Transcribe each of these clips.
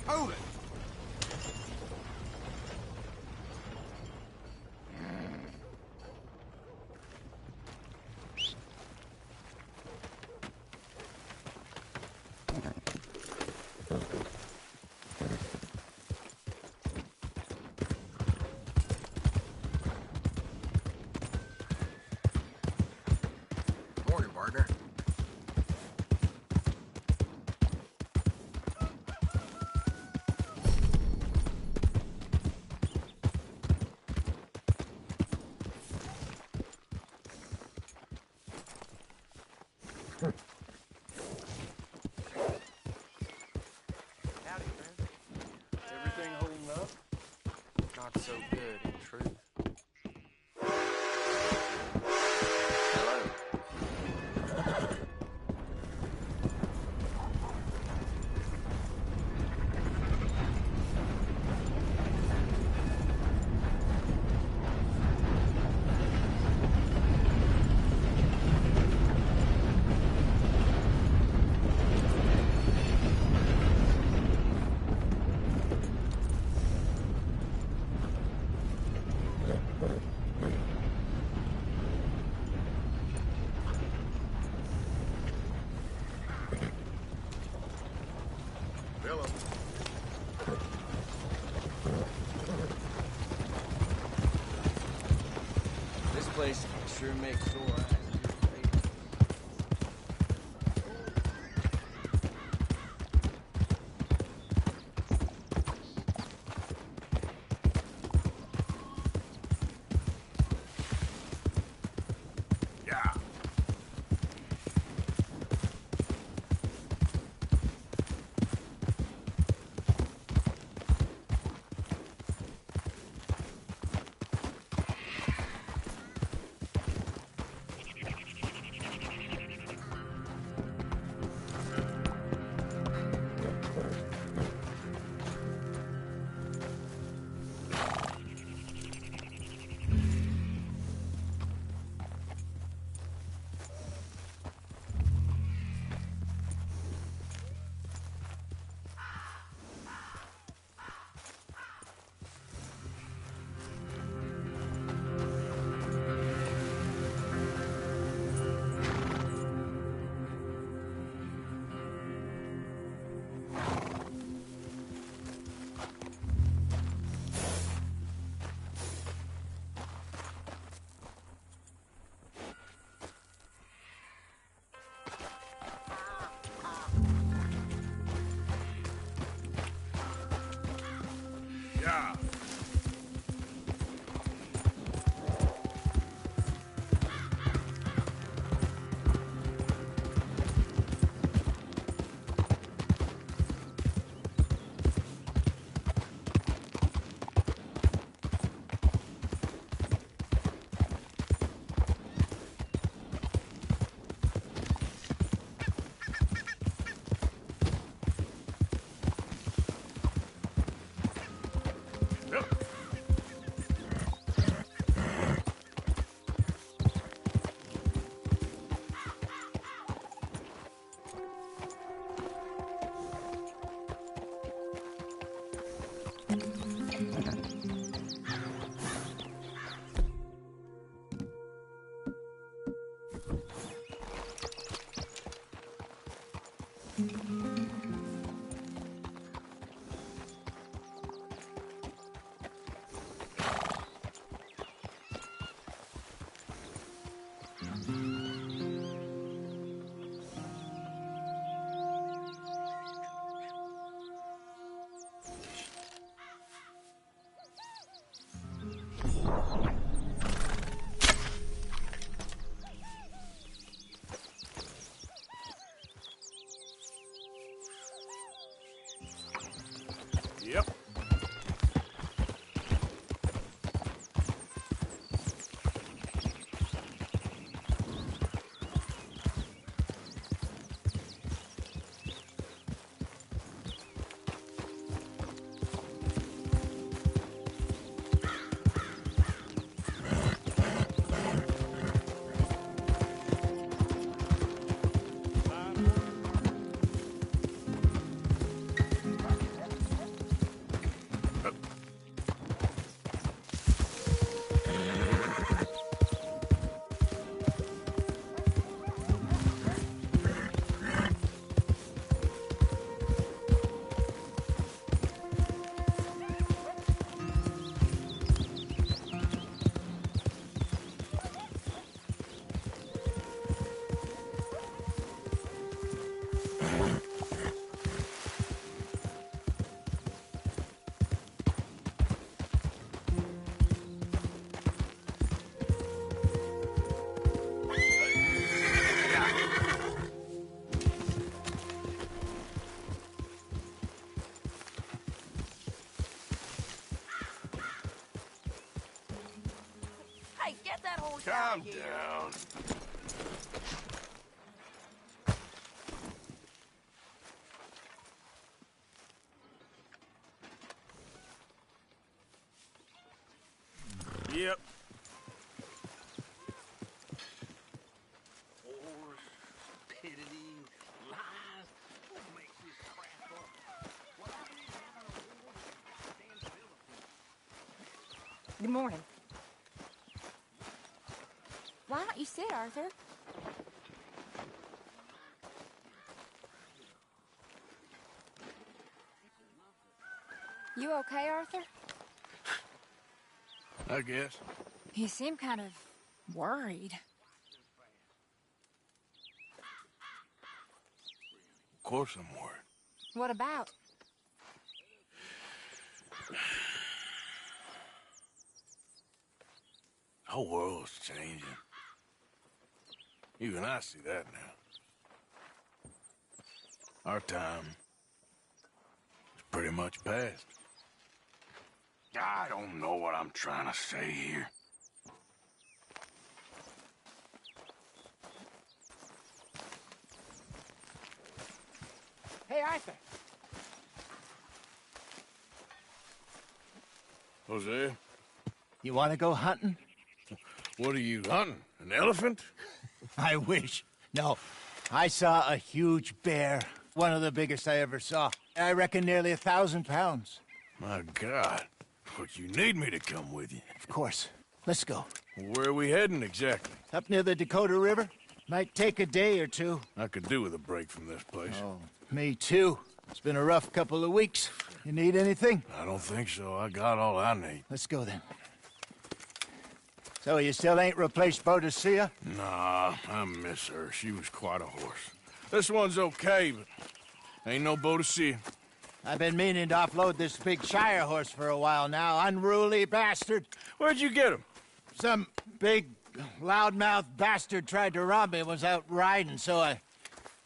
Hold it! Morning, partner. Howdy, friend. Everything holding up? Not so good, in truth. Hello. This place sure makes sore eyes. Yeah. horse Calm out here. down. Yep. Horse, stupidity, lies. What makes this crap up? What I need having a horse that stands still up here. Good morning. Why don't you sit, Arthur? You okay, Arthur? I guess. You seem kind of worried. Of course I'm worried. What about? The whole world's changing. Even I see that now. Our time is pretty much past. I don't know what I'm trying to say here. Hey, Arthur. Jose, You want to go hunting? what are you hunting? An elephant? I wish. No. I saw a huge bear. One of the biggest I ever saw. I reckon nearly 1,000 pounds. My God. But you need me to come with you. Of course. Let's go. Where are we heading exactly? Up near the Dakota River. Might take a day or two. I could do with a break from this place. Oh, me too. It's been a rough couple of weeks. You need anything? I don't think so. I got all I need. Let's go then. So you still ain't replaced Boadicea? Nah, I miss her. She was quite a horse. This one's okay, but ain't no Boadicea. I've been meaning to offload this big Shire horse for a while now. Unruly bastard. Where'd you get him? Some big, loudmouth bastard tried to rob me and was out riding, so I...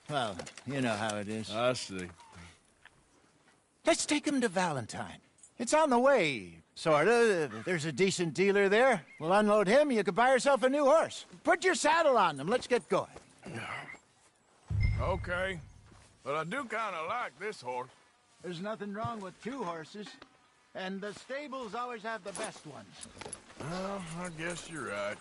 Well, you know how it is. I see. Let's take him to Valentine. It's on the way, sorta. There's a decent dealer there. We'll unload him, you can buy yourself a new horse. Put your saddle on them, let's get going. Okay. But I do kind of like this horse. There's nothing wrong with two horses. And the stables always have the best ones. Well, I guess you're right.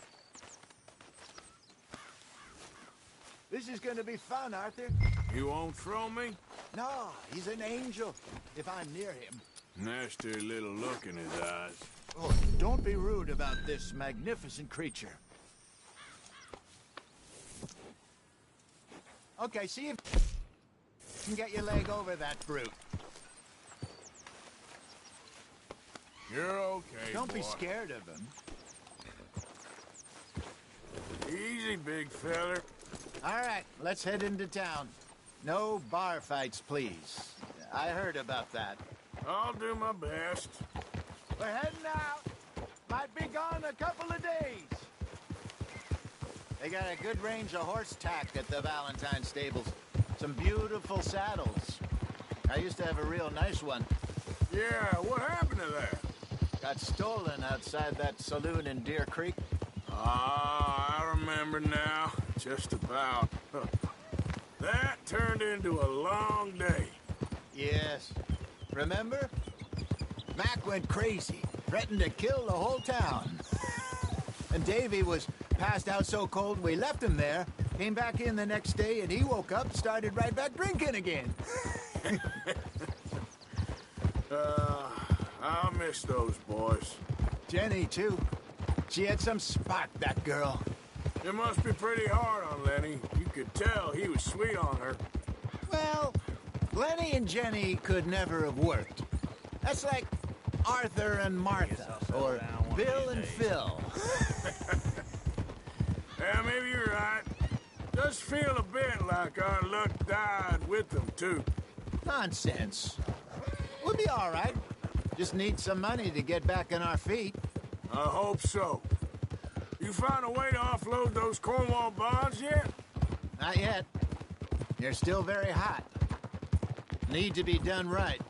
This is gonna be fun, Arthur. You won't throw me? No, he's an angel, if I'm near him. Nasty little look in his eyes. Oh, don't be rude about this magnificent creature. Okay, see if you can get your leg over that brute. You're okay, Don't boy. be scared of him. Easy, big feller. All right, let's head into town. No bar fights, please. I heard about that. I'll do my best. We're heading out. Might be gone a couple of days. They got a good range of horse tack at the Valentine stables. Some beautiful saddles. I used to have a real nice one. Yeah, what happened to that? Got stolen outside that saloon in Deer Creek. Ah, I remember now. Just about. That turned into a long day. Yes. Remember? Mac went crazy, threatened to kill the whole town. And Davy was passed out so cold we left him there, came back in the next day, and he woke up, started right back drinking again. I'll miss those boys. Jenny, too. She had some spark, that girl. It must be pretty hard on Lenny. You could tell he was sweet on her. Well, Lenny and Jenny could never have worked. That's like Arthur and Martha, or Bill and Phil. Yeah, maybe you're right. Does feel a bit like our luck died with them, too. Nonsense. We'll be all right. Just need some money to get back on our feet. I hope so. You find a way to offload those Cornwall bonds yet? Not yet. They're still very hot. Need to be done right.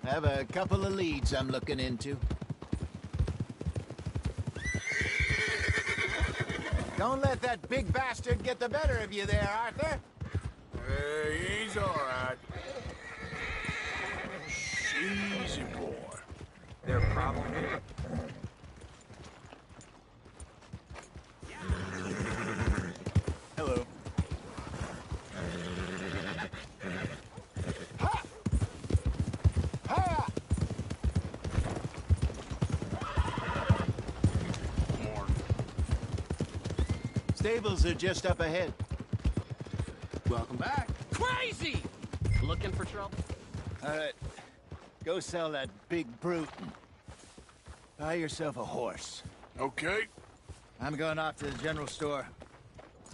I have a couple of leads I'm looking into. Don't let that big bastard get the better of you there, Arthur. Hey, he's all right. Easy, boy. There a problem here? Hello. Ha! Ha! More. Stables are just up ahead. Welcome back. Crazy! Looking for trouble? All right. Go sell that big brute and buy yourself a horse. Okay. I'm going off to the general store.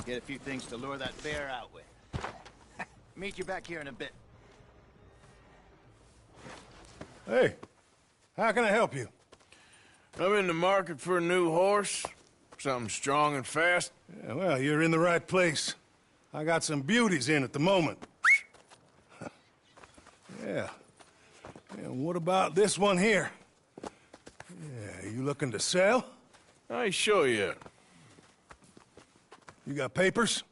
Get a few things to lure that bear out with. Meet you back here in a bit. Hey, how can I help you? I'm in the market for a new horse. Something strong and fast. Yeah, well, you're in the right place. I got some beauties in at the moment. Yeah. And what about this one here? Yeah, you looking to sell? I ain't sure yet. You got papers?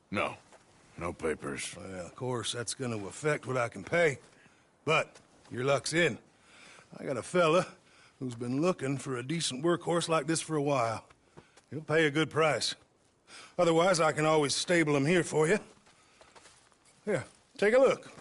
No. No papers. Well, of course, that's gonna affect what I can pay. But your luck's in. I got a fella who's been looking for a decent workhorse like this for a while. He'll pay a good price. Otherwise, I can always stable him here for you. Here, take a look.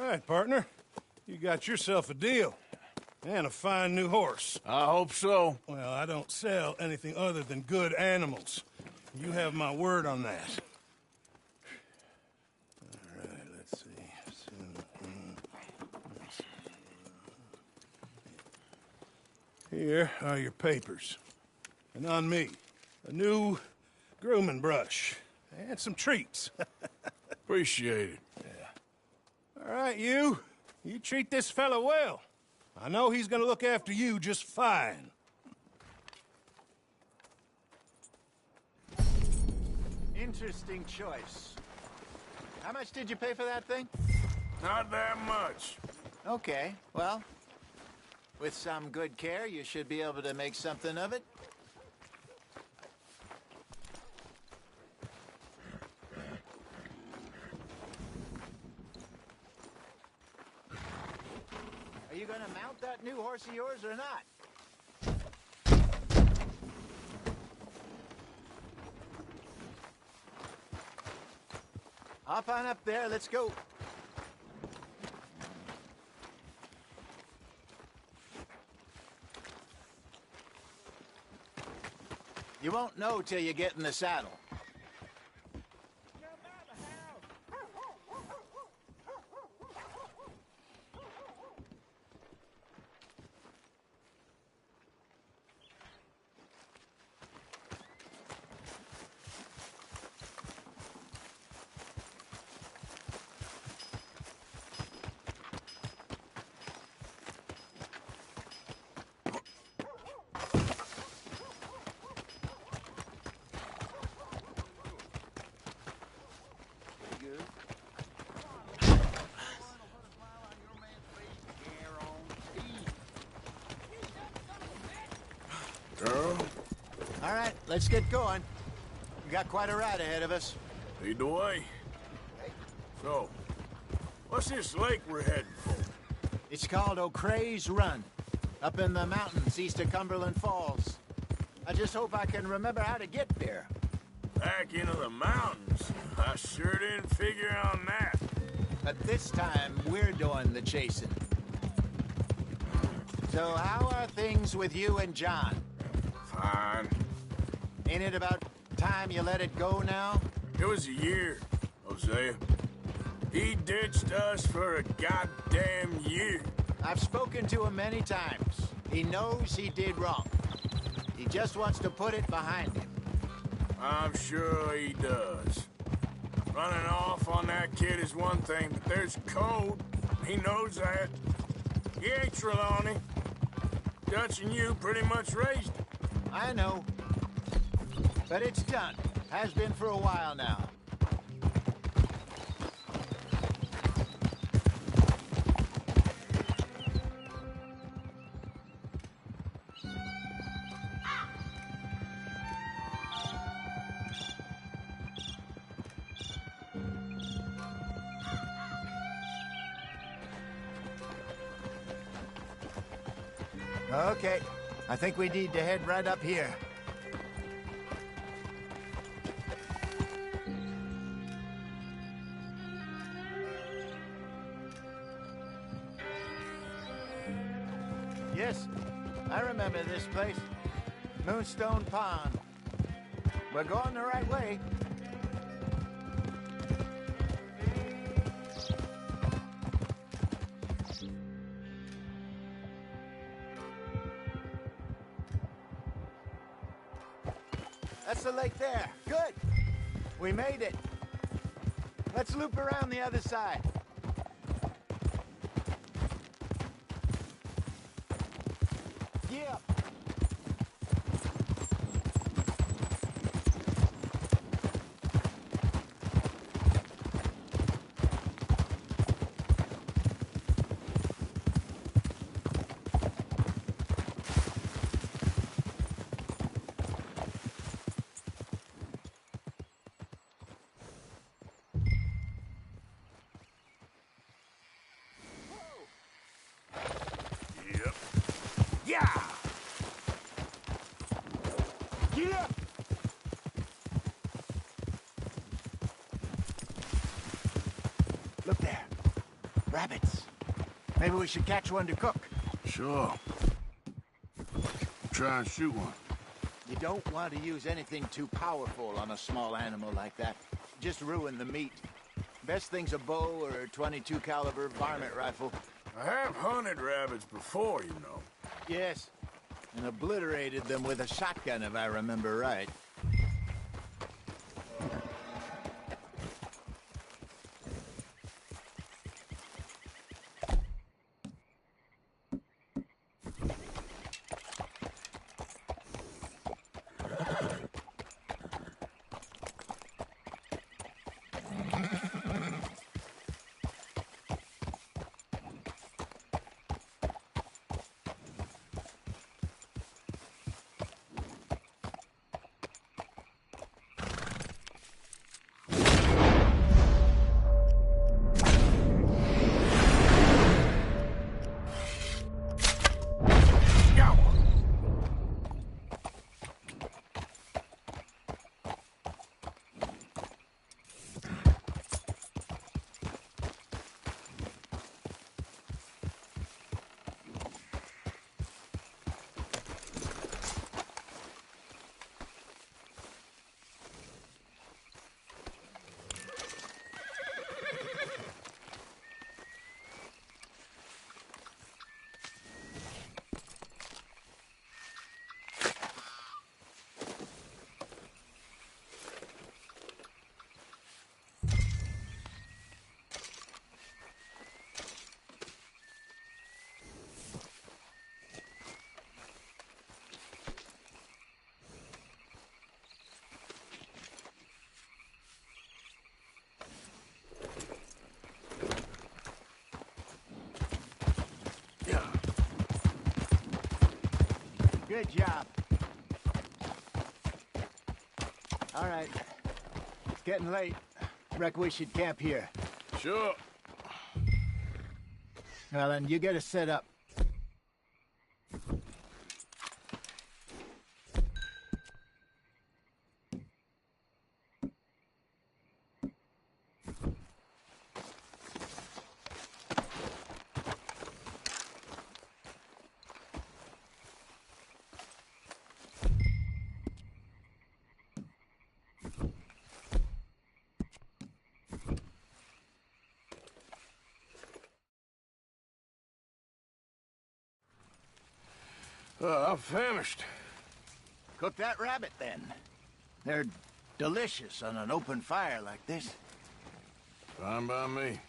right, partner. You got yourself a deal. And a fine new horse. I hope so. Well, I don't sell anything other than good animals. You have my word on that. All right, let's see. Here are your papers. And on me, a new grooming brush. And some treats. Appreciate it. All right, you. You treat this fella well. I know he's gonna look after you just fine. Interesting choice. How much did you pay for that thing? Not that much. Okay, well, with some good care, you should be able to make something of it. Are you gonna mount that new horse of yours or not? Hop on up there, let's go. You won't know till you get in the saddle. Girl, All right, let's get going. We got quite a ride ahead of us. lead the way. So, what's this lake we're heading for? It's called O'Creagh's Run, up in the mountains east of Cumberland Falls. I just hope I can remember how to get there. Back into the mountains? I sure didn't figure on that. But this time, we're doing the chasing. So how are things with you and John? Fine. Ain't it about time you let it go now? It was a year, Hosea. He ditched us for a goddamn year. I've spoken to him many times. He knows he did wrong. He just wants to put it behind him. I'm sure he does. Running off on that kid is one thing, but there's code. He knows that. He ain't Trelawney. Dutch and you pretty much raised him. I know. But it's done. Has been for a while now. Okay, I think we need to head right up here. Yes, I remember this place. Moonstone Pond. We're going the right way. That's the lake there. Good. We made it. Let's loop around the other side. Yeah. Rabbits. Maybe we should catch one to cook. Sure. Try and shoot one. You don't want to use anything too powerful on a small animal like that. Just ruin the meat. Best thing's a bow or a 22 caliber varmint rifle. I have hunted rabbits before, you know. Yes, and obliterated them with a shotgun, if I remember right. Good job. All right. It's getting late. Reckon we should camp here. Sure. Well, then, you get us set up. I'm famished. Cook that rabbit, then. They're delicious on an open fire like this. Fine by me.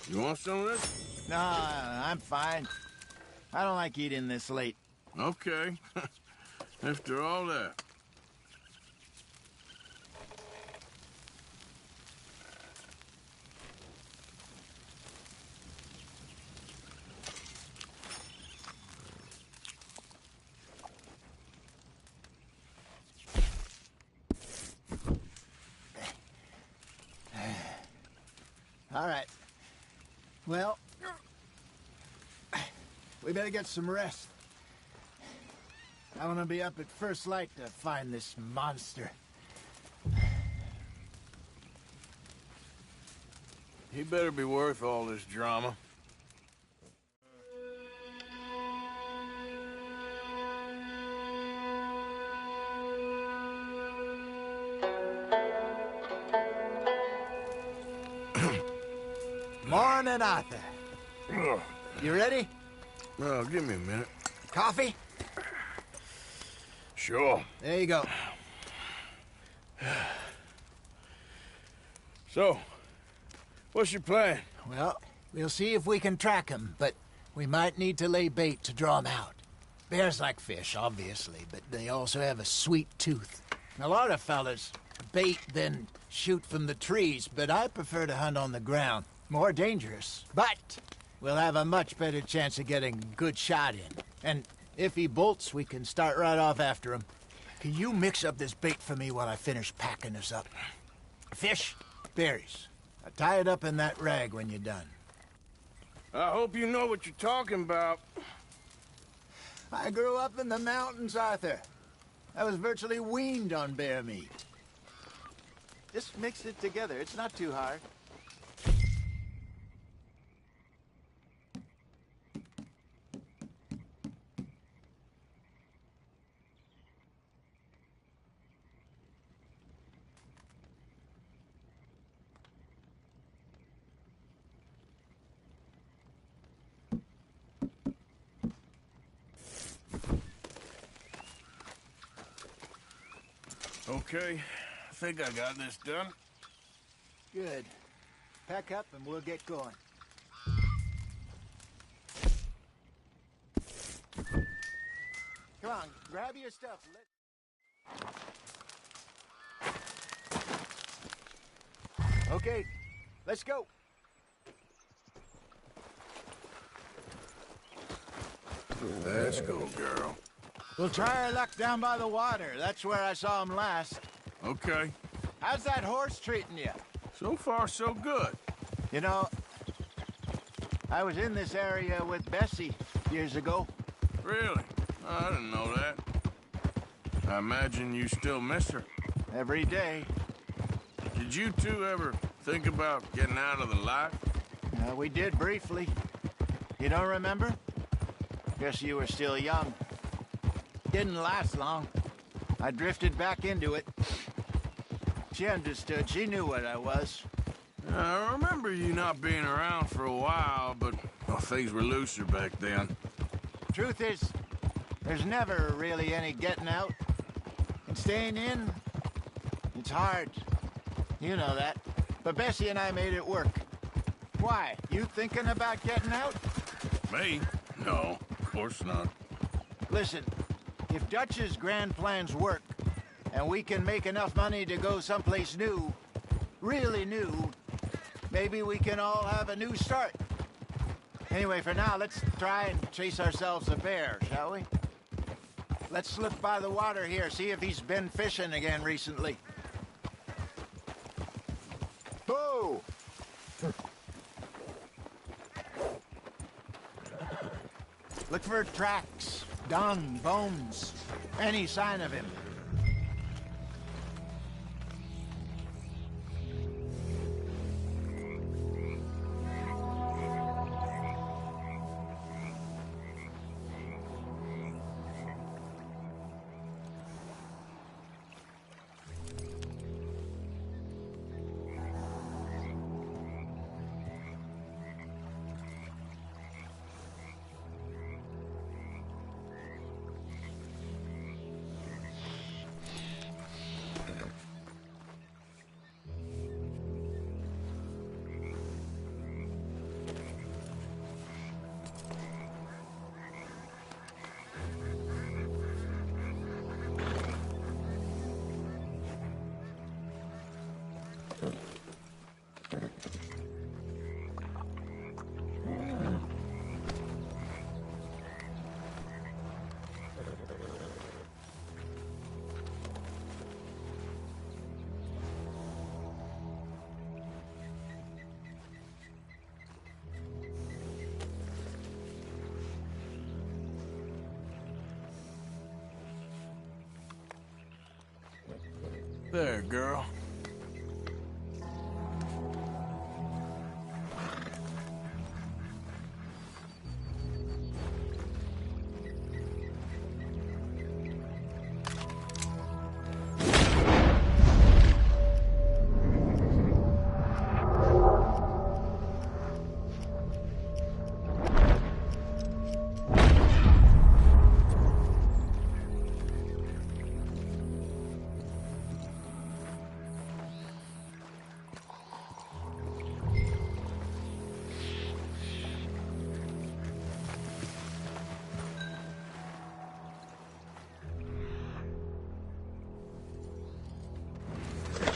You want some of this? Nah, I'm fine. I don't like eating this late. Okay. After all that. All right. Well, we better get some rest. I want to be up at first light to find this monster. He better be worth all this drama. Morning, Arthur. You ready? Well, give me a minute. Coffee? Sure. There you go. So, what's your plan? Well, we'll see if we can track him, but we might need to lay bait to draw him out. Bears like fish, obviously, but they also have a sweet tooth. A lot of fellas bait, then shoot from the trees, but I prefer to hunt on the ground. More dangerous, but we'll have a much better chance of getting a good shot in. And if he bolts, we can start right off after him. Can you mix up this bait for me while I finish packing this up? Fish, berries. I'll tie it up in that rag when you're done. I hope you know what you're talking about. I grew up in the mountains, Arthur. I was virtually weaned on bear meat. Just mix it together. It's not too hard. Okay, I think I got this done. Good. Pack up and we'll get going. Come on, grab your stuff. Okay, let's go. Let's go, girl. We'll try our luck down by the water. That's where I saw him last. Okay. How's that horse treating you? So far, so good. You know, I was in this area with Bessie years ago. Really? I didn't know that. I imagine you still miss her. Every day. Did you two ever think about getting out of the life? We did briefly. You don't remember? Guess you were still young. Didn't last long. I drifted back into it. She understood. She knew what I was. I remember you not being around for a while, but well, things were looser back then. Truth is, there's never really any getting out. And staying in, it's hard. You know that. But Bessie and I made it work. Why? You thinking about getting out? Me? No, of course not. Listen, if Dutch's grand plans work, and we can make enough money to go someplace new, really new, maybe we can all have a new start. Anyway, for now, let's try and chase ourselves a bear, shall we? Let's slip by the water here, see if he's been fishing again recently. Boo! Look for tracks, dung, bones, any sign of him. There, girl.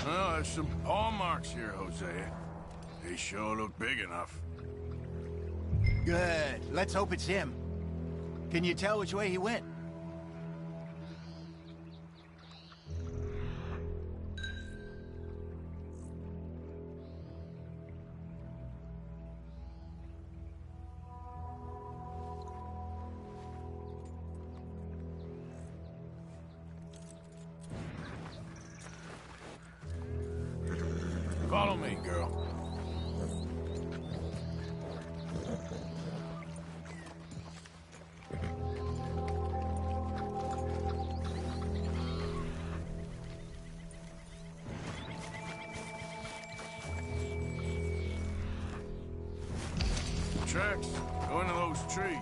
Well, there's some paw marks here, Hosea. They sure look big enough. Good. Let's hope it's him. Can you tell which way he went? Follow me, girl. Tracks. Go into those trees.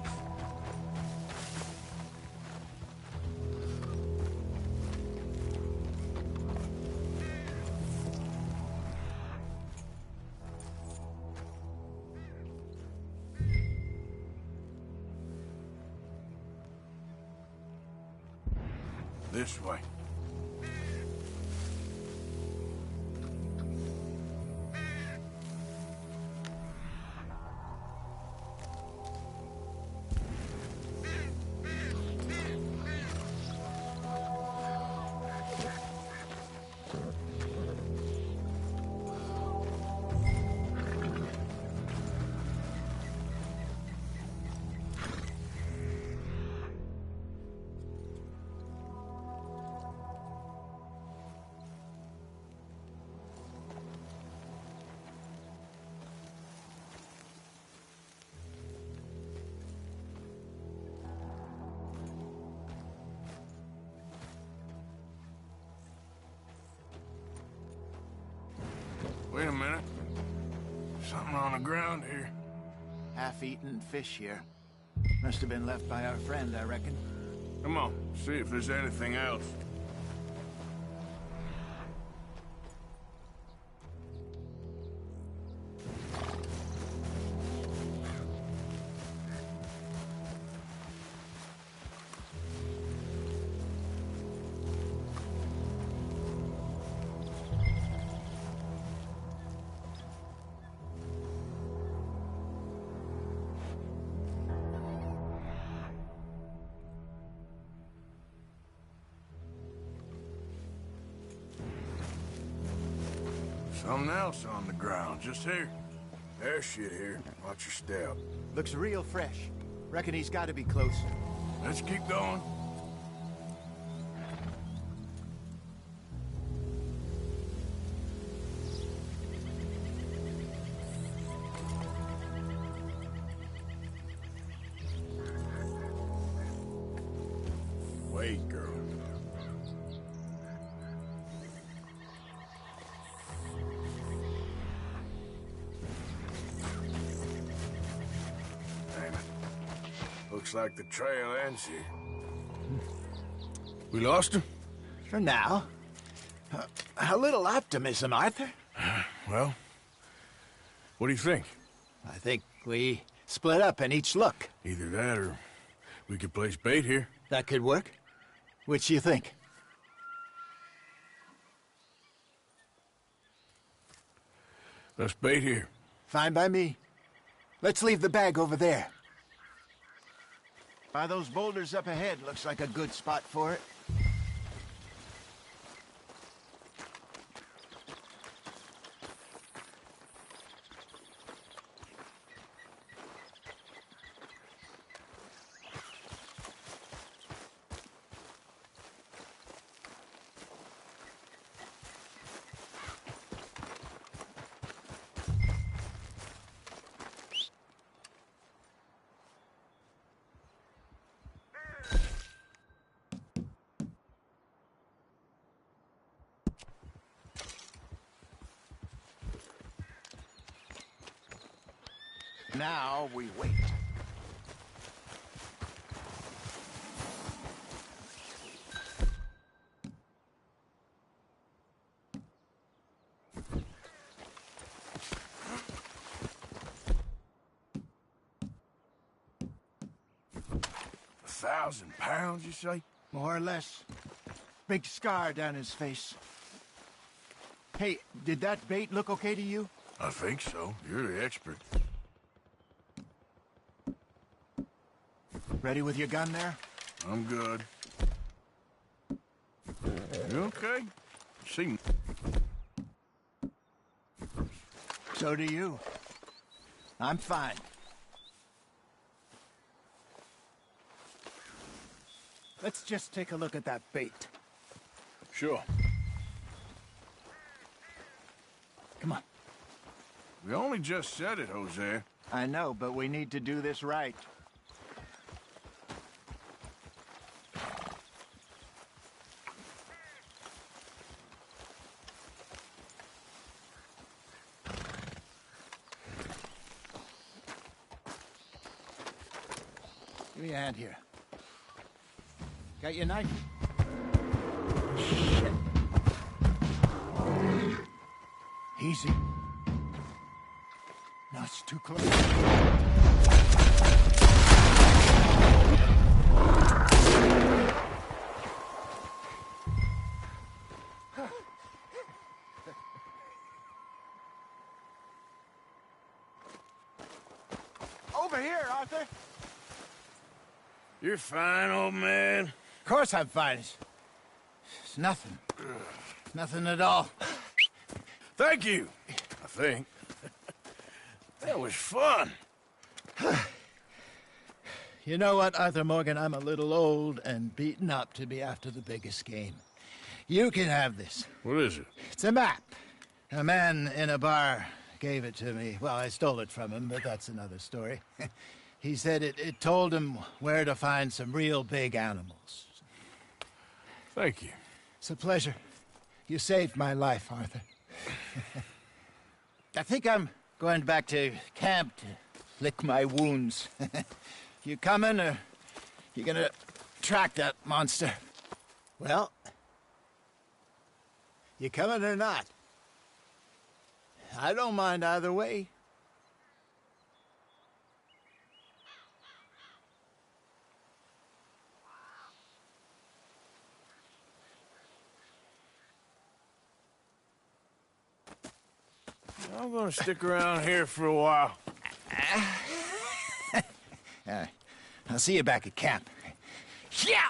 This way. Wait a minute. Something on the ground here. Half-eaten fish here. Must have been left by our friend, I reckon. Come on, see if there's anything else. Something else on the ground, just here. There's shit here. Watch your step. Looks real fresh. Reckon he's got to be close. Let's keep going. Wait, girl. Looks like the trail ends here. We lost him? For now. A little optimism, Arthur. Well, what do you think? I think we split up and each look. Either that or we could place bait here. That could work. Which you think? Let's bait here. Fine by me. Let's leave the bag over there. By those boulders up ahead, looks like a good spot for it. Now we wait. £1,000, you say? More or less. Big scar down his face. Hey, did that bait look okay to you? I think so. You're the expert. Ready with your gun there? I'm good. You okay? See. So do you. I'm fine. Let's just take a look at that bait. Sure. Come on. We only just said it, Jose. I know, but we need to do this right. Give me a hand here. Got your knife? Shit. Easy. No, it's too close. Over here, Arthur. You're fine, old man. Of course I'm fine. It's nothing. Nothing at all. Thank you, I think. That was fun. You know what, Arthur Morgan? I'm a little old and beaten up to be after the biggest game. You can have this. What is it? It's a map. A man in a bar gave it to me. Well, I stole it from him, but that's another story. He said it told him where to find some real big animals. Thank you. It's a pleasure. You saved my life, Arthur. I think I'm going back to camp to lick my wounds. You coming, or you gonna track that monster? Well, you coming or not? I don't mind either way. I'm gonna stick around here for a while. I'll see you back at camp. Yeah!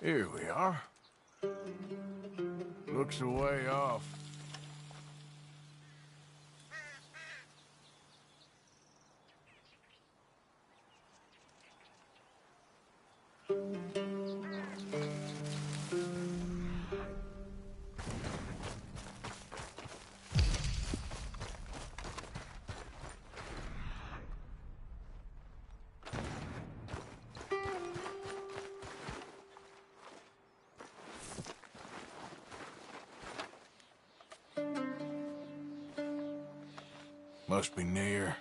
Here we are. Looks a way off. Must be near.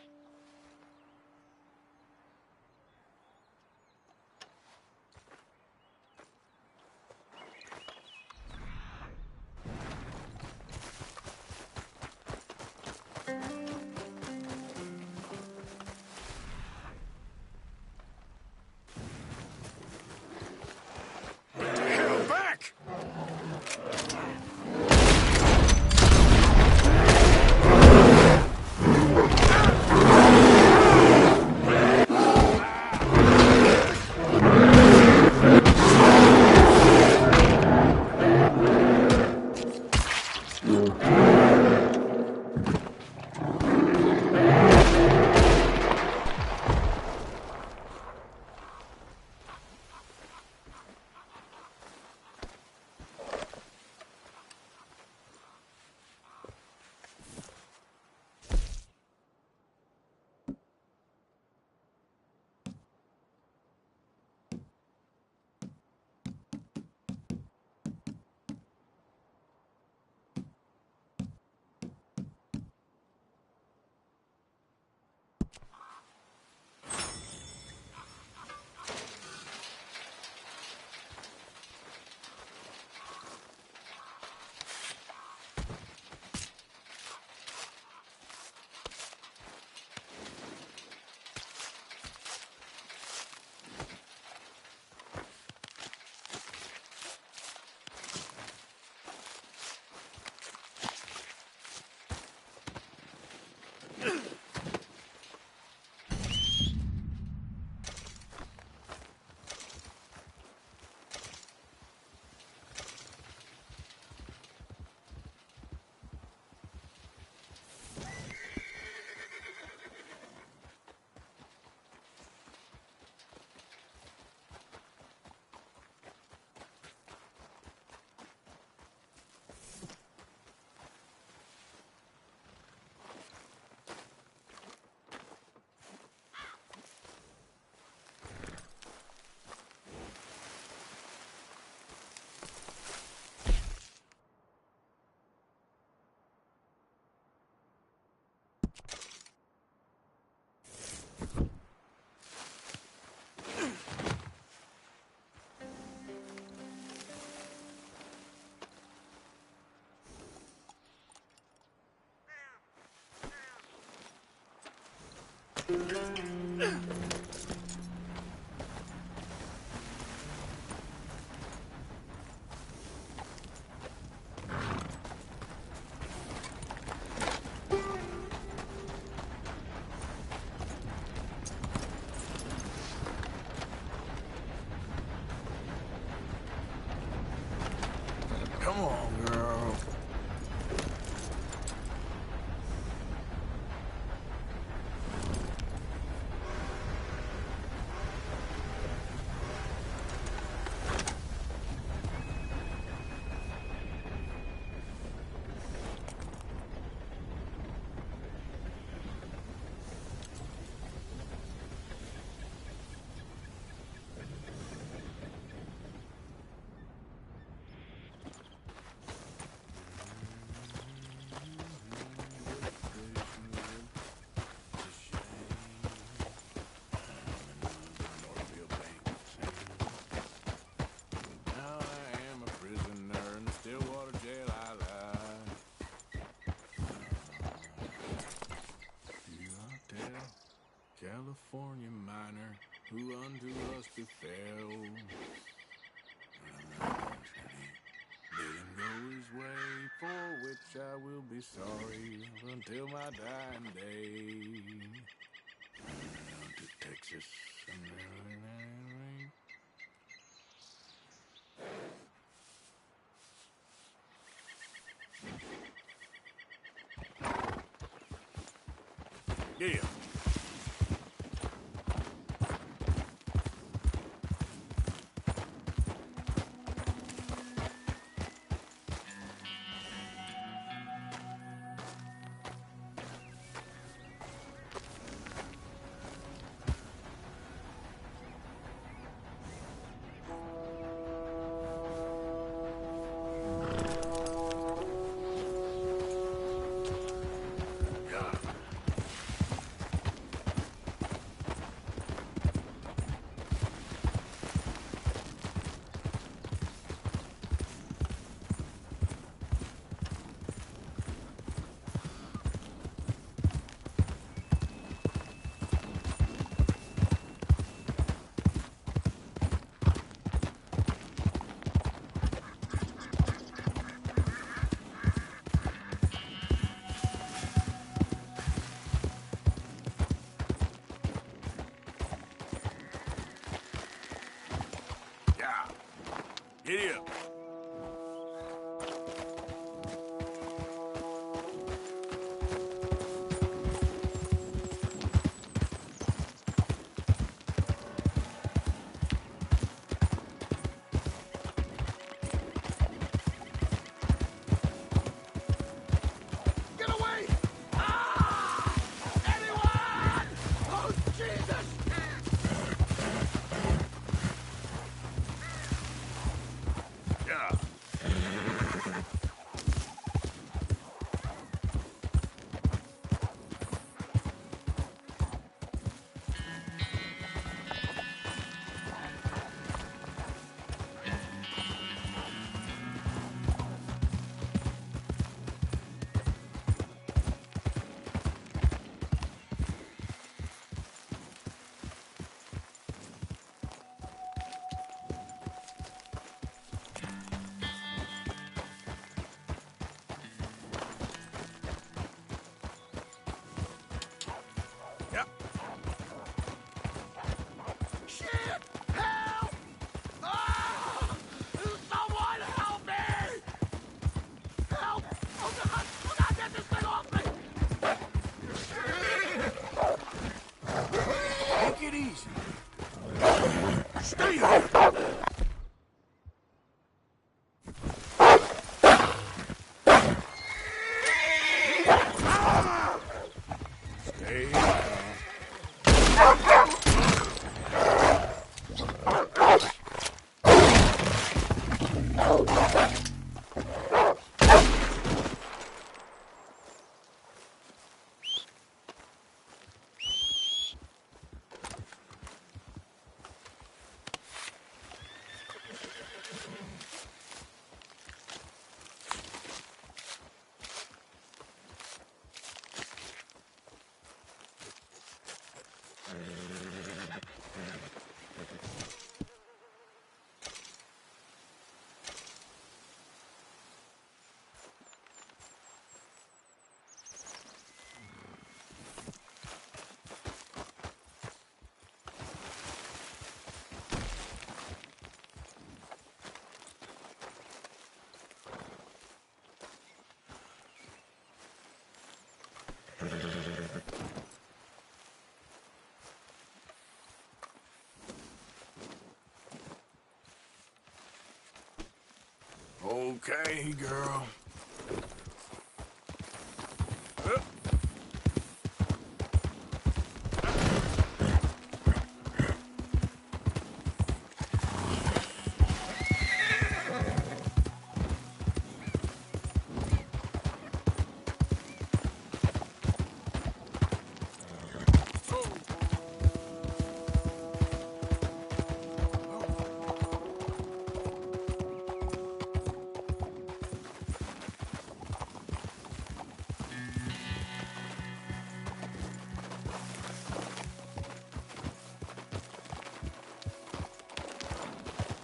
What the hell, back! Come on, girl. Now I am a prisoner in the Stillwater jail I lie. You are tell, California miner, who unto us befell. Let him go his way, for which I will be sorry until my dying day. Down to Texas. Yeah. Giddy up. Get away! Ah! Anyone! Oh, Jesus! Yeah. Yep. Shit! Help! Ah! Someone help me! Help! Oh, God! Oh, God! Get this thing off me! Take it easy. Stay here. Stay here. Okay, girl.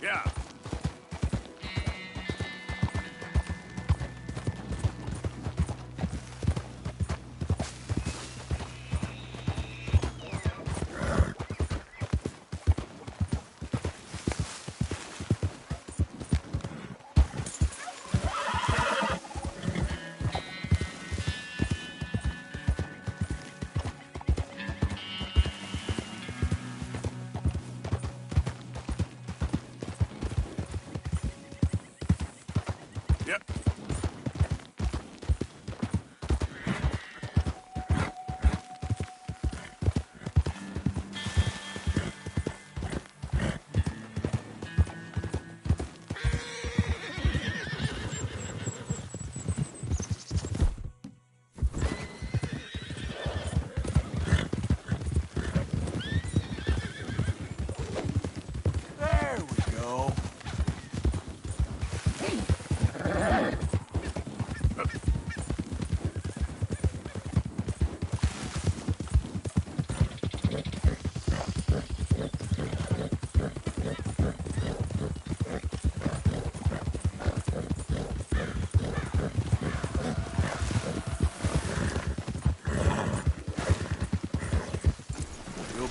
Yeah.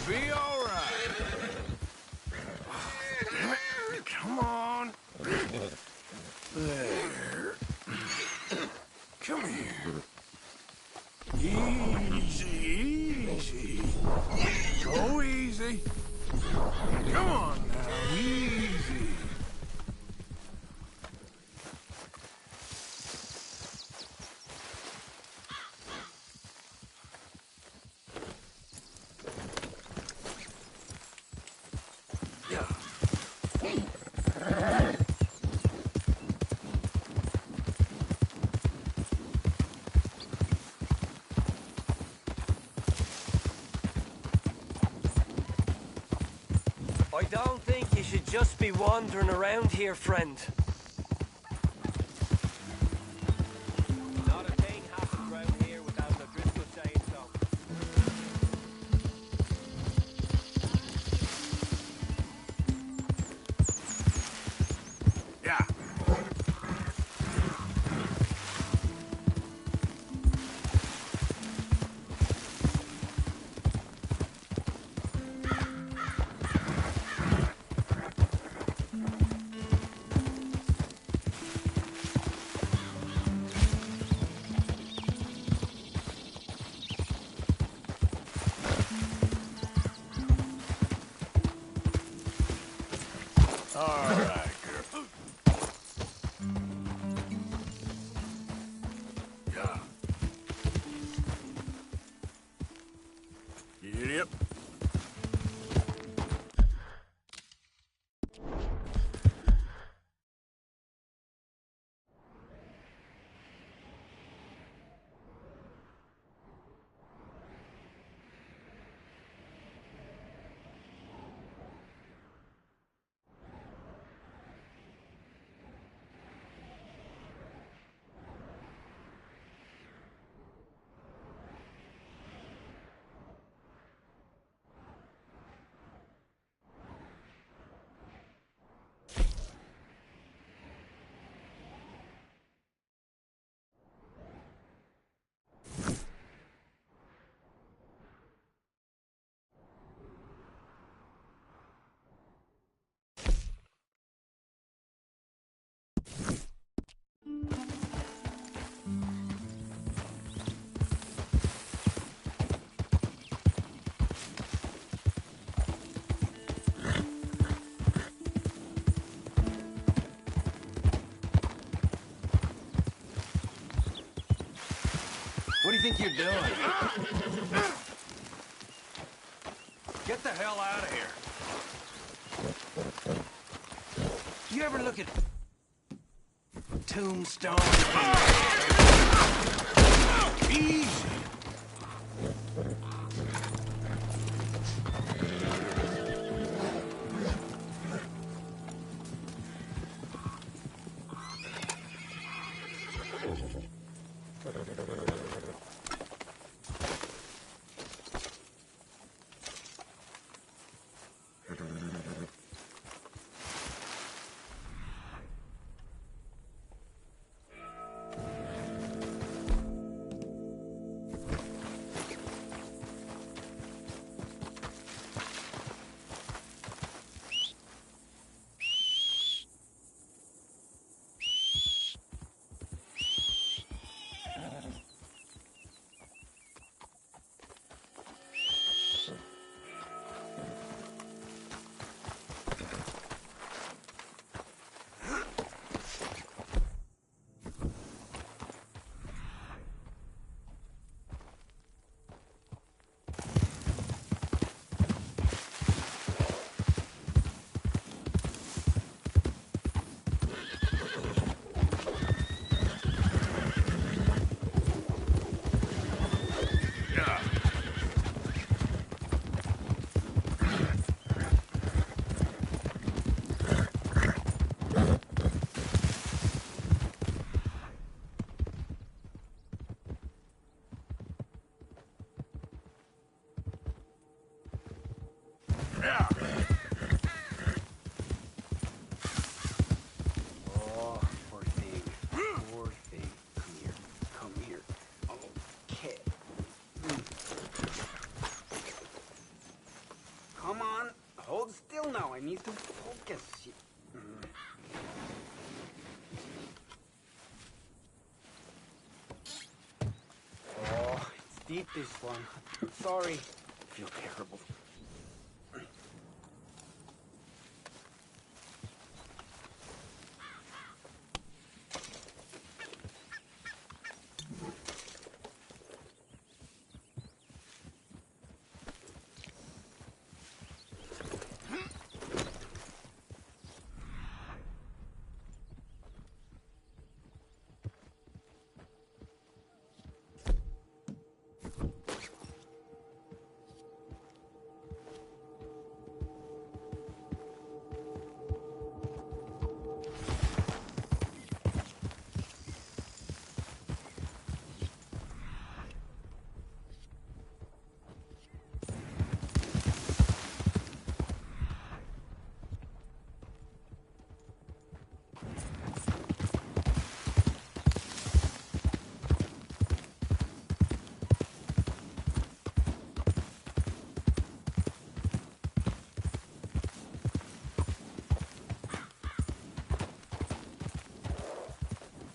be all right. Come on. There. Come here. Easy, easy. Go easy. Come on now, easy. I don't think you should just be wandering around here, friend. Not a thing happens round here without the Driscoll saying so. Yeah. All right, girl. Yeah. Yep. What do you think you're doing? Get the hell out of here. You ever look at Tombstone? Easy. hit this one. Sorry. I feel terrible.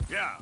Yeah.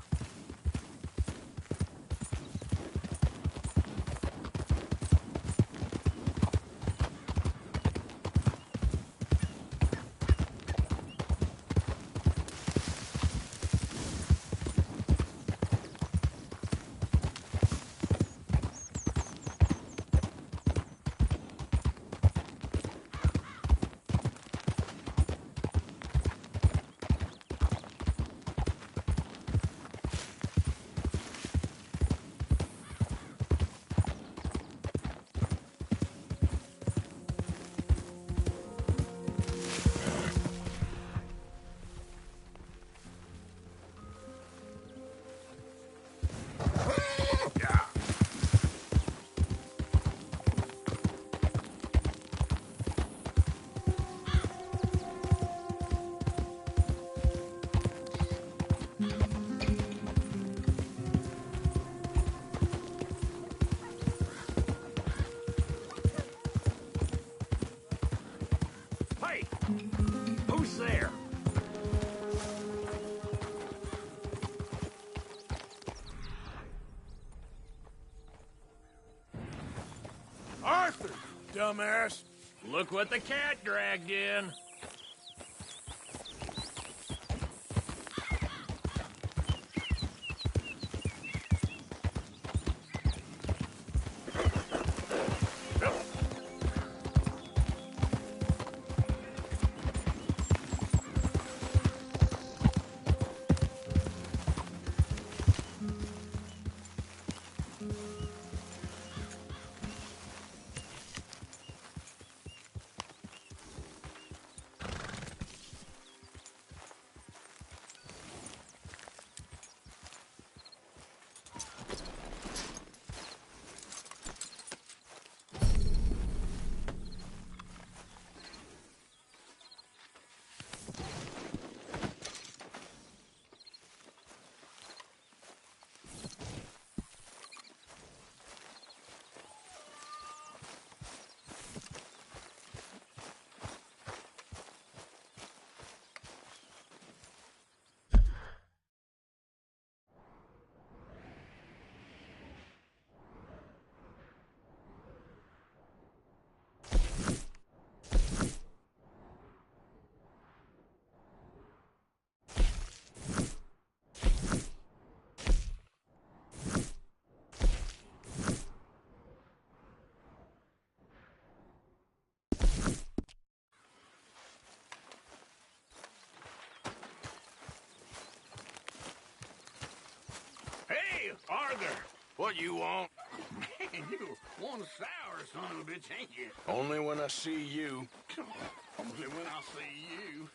Hey! Who's there? Arthur, dumbass. Look what the cat dragged in. Hey, Arthur. What you want? Man, you one sour son of a bitch, ain't you? Only when I see you. Only when I see you.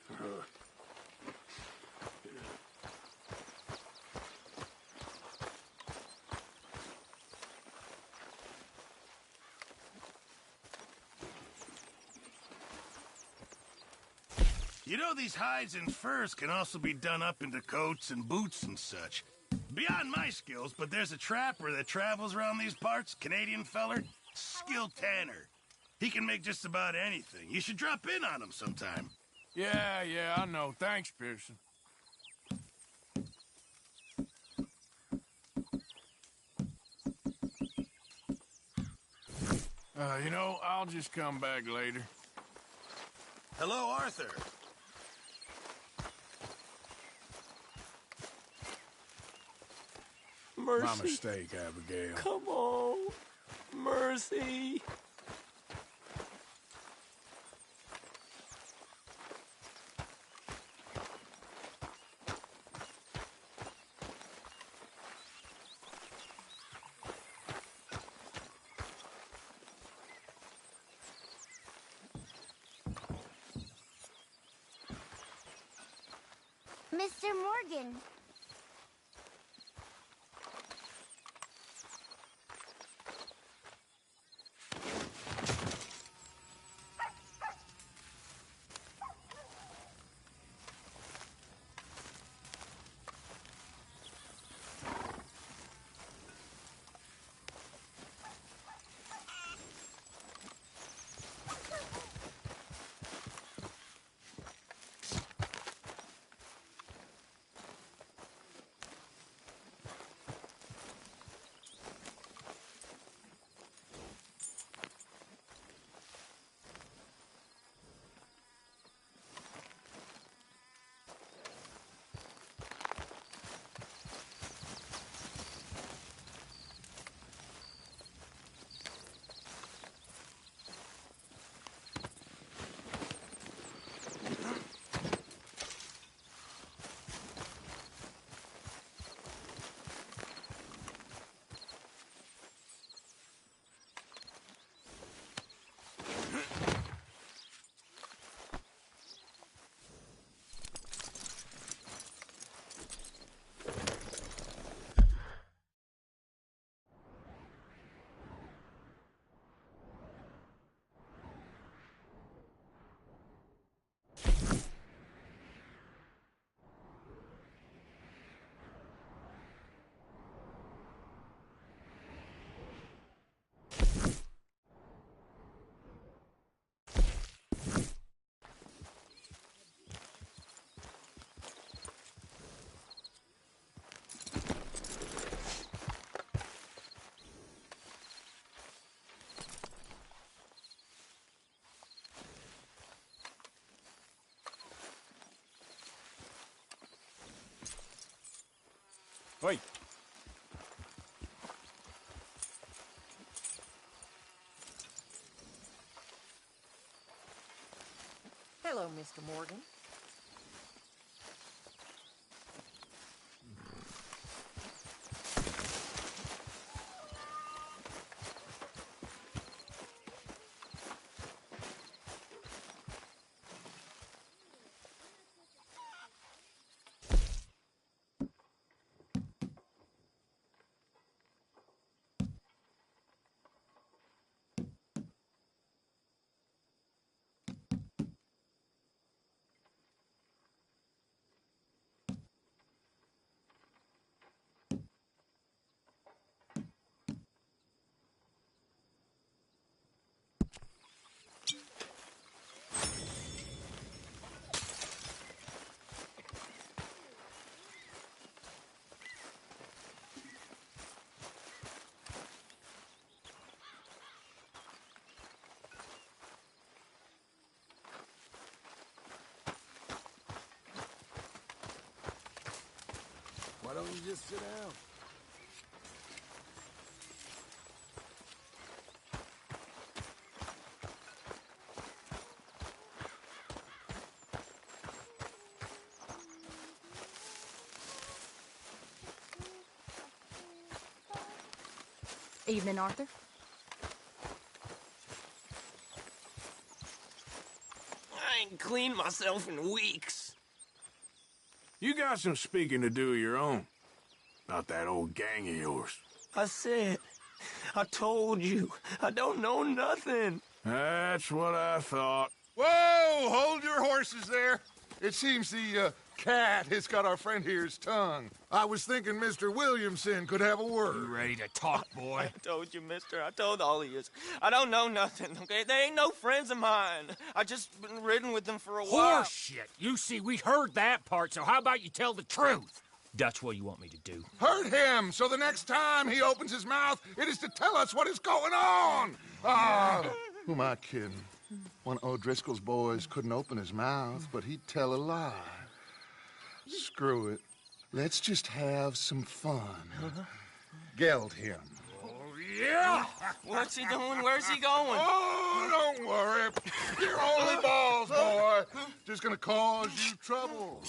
You know, these hides and furs can also be done up into coats and boots and such. Beyond my skills, but there's a trapper that travels around these parts, Canadian feller, skilled tanner. He can make just about anything. You should drop in on him sometime. Yeah, I know. Thanks, Pearson. You know, I'll just come back later. Hello, Arthur. Mercy. My mistake, Abigail. Come on. Mercy. Mr. Morgan. Wait. Hello, Mr. Morgan. Why don't you just sit down? Evening, Arthur. I ain't cleaned myself in weeks. You got some speaking to do of your own. About that old gang of yours. I said, I told you, I don't know nothing. That's what I thought. Whoa! Hold your horses there. It seems the cat has got our friend here's tongue. I was thinking Mr. Williamson could have a word. Ready to talk, boy? I told you, mister. I told all of you. I don't know nothing, okay? They ain't no friends of mine. I just been ridden with them for a while. Horse shit. You see, we heard that part, so how about you tell the truth? That's what you want me to do. Hurt him, so the next time he opens his mouth, it is to tell us what is going on! Ah, who am I kidding? One of O'Driscoll's boys couldn't open his mouth, but he'd tell a lie. Screw it. Let's just have some fun. Geld him. Yeah! What's he doing? Where's he going? Oh, don't worry. You're only balls, boy. Just gonna cause you trouble.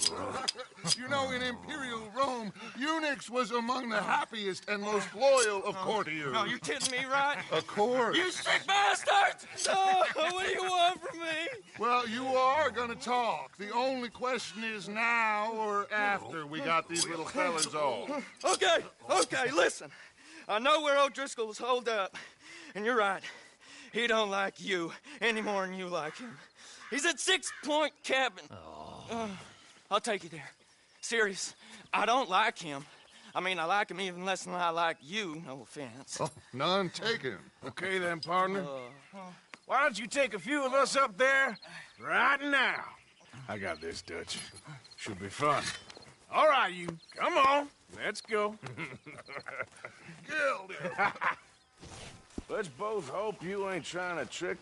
You know, in Imperial Rome, eunuchs was among the happiest and most loyal of courtiers. No, you're kidding me, right? Of course. You sick bastards! No, what do you want from me? Well, you are gonna talk. The only question is now or after we got these little fellas off. Okay, listen. I know where O'Driscoll is holed up, and you're right. He don't like you any more than you like him. He's at 6 Point Cabin. I'll take you there. Serious, I don't like him. I mean, I like him even less than I like you, no offense. Oh, none taken. Okay then, partner. Why don't you take a few of us up there right now? I got this, Dutch. Should be fun. All right, you. Come on. Let's go. Geld him. Let's both hope you ain't trying to trick...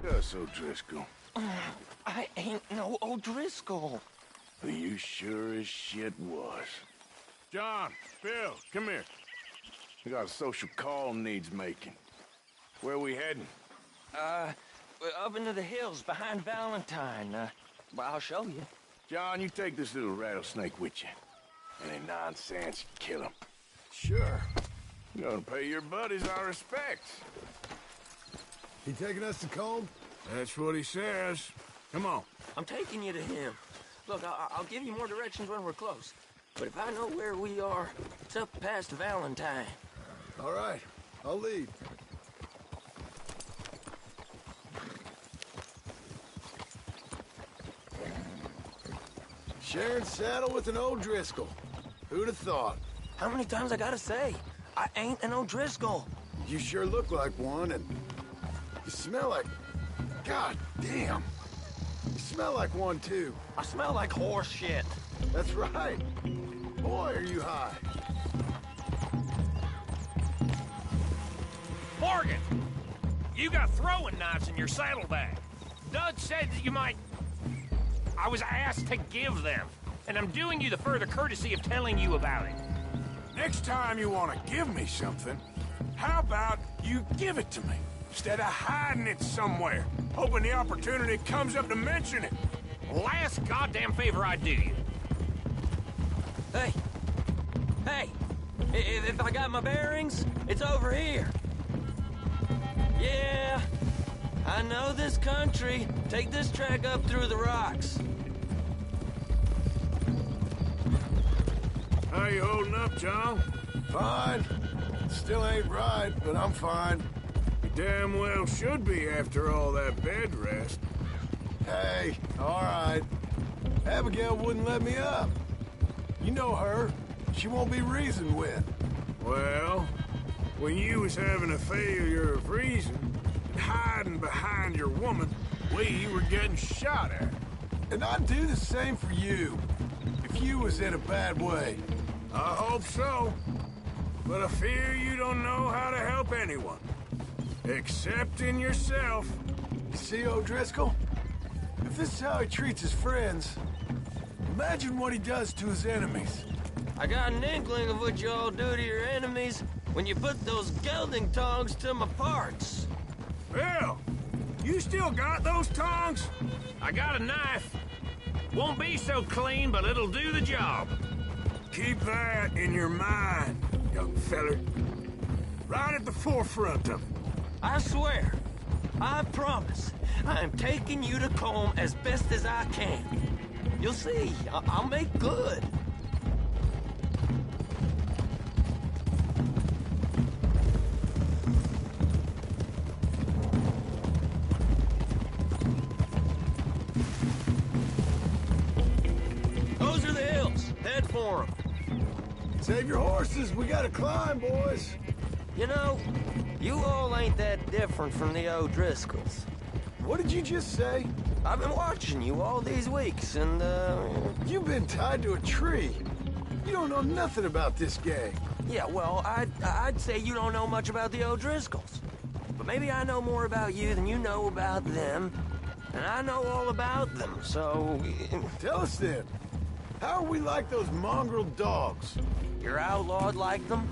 Gus O'Driscoll. I ain't no O'Driscoll. Who you sure as shit was. John, Bill, come here. We got a social call needs making. Where are we heading? We're up into the hills behind Valentine. Well, I'll show you. John, you take this little rattlesnake with you. Any nonsense, kill him. Sure. You're gonna pay your buddies our respects. He taking us to Cold? That's what he says. Come on. I'm taking you to him. Look, I'll give you more directions when we're close. But if I know where we are, it's up past Valentine. All right. I'll lead. Sharing saddle with an O'Driscoll. Who'd have thought? How many times I gotta say? I ain't an O'Driscoll. You sure look like one, and you smell like... God damn. You smell like one, too. I smell like horse shit. That's right. Boy, are you high. Morgan! You got throwing knives in your saddlebag. Dud said that you might... I was asked to give them, and I'm doing you the further courtesy of telling you about it. Next time you want to give me something, how about you give it to me, instead of hiding it somewhere, hoping the opportunity comes up to mention it? Last goddamn favor I do you. Hey! Hey! If I got my bearings, it's over here. Yeah, I know this country. Take this track up through the rocks. How you holding up, John? Fine. Still ain't right, but I'm fine. You damn well should be after all that bed rest. Hey, all right. Abigail wouldn't let me up. You know her. She won't be reasoned with. Well, when you was having a failure of reason, hiding behind your woman, we were getting shot at. And I'd do the same for you, if you was in a bad way. I hope so. But I fear you don't know how to help anyone. Except in yourself. You see, O'Driscoll? If this is how he treats his friends, imagine what he does to his enemies. I got an inkling of what you all do to your enemies when you put those gelding tongs to my parts. Bill, you still got those tongs? I got a knife. Won't be so clean, but it'll do the job. Keep that in your mind, young feller. Right at the forefront of it. I swear, I promise, I am taking you to Combe as best as I can. You'll see, I'll make good. Those are the hills. Head for them. Save your horses, we gotta climb, boys. You know, you all ain't that different from the O'Driscolls. What did you just say? I've been watching you all these weeks, and, You've been tied to a tree. You don't know nothing about this gang. yeah, well, I'd say you don't know much about the O'Driscolls. But maybe I know more about you than you know about them. And I know all about them, so... Tell us then, how are we like those mongrel dogs? You're outlawed like them?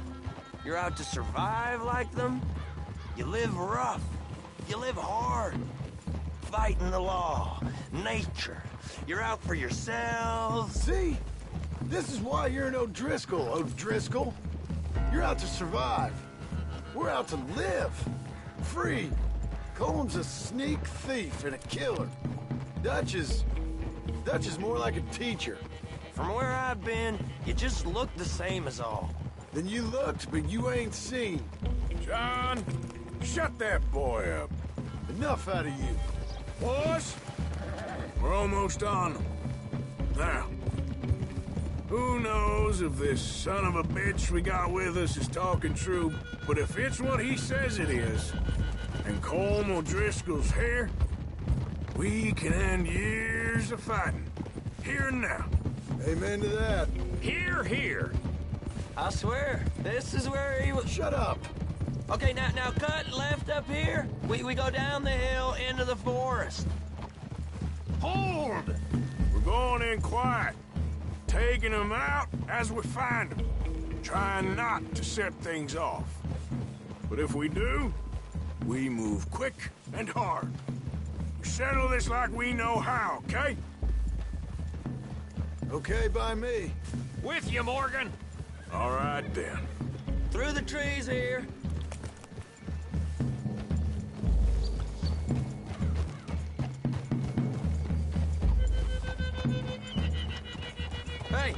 You're out to survive like them? You live rough. You live hard. Fighting the law, nature. You're out for yourselves. See? This is why you're an O'Driscoll, O'Driscoll. You're out to survive. We're out to live. Free. Coleman's a sneak thief and a killer. Dutch is more like a teacher. From where I've been, you just look the same as all. Then you looked, but you ain't seen. John, shut that boy up. Enough out of you. Boys, we're almost on them. Now, who knows if this son of a bitch we got with us is talking true, but if it's what he says it is, and Colm O'Driscoll's here, we can end years of fighting. Here and now. Amen to that. Here, here. I swear, this is where he was... Shut up. Okay, now cut left up here. We go down the hill into the forest. Hold! We're going in quiet, taking them out as we find them, trying not to set things off. But if we do, we move quick and hard. We settle this like we know how, okay? Okay by me. With you, Morgan. All right, then. Through the trees here. Hey,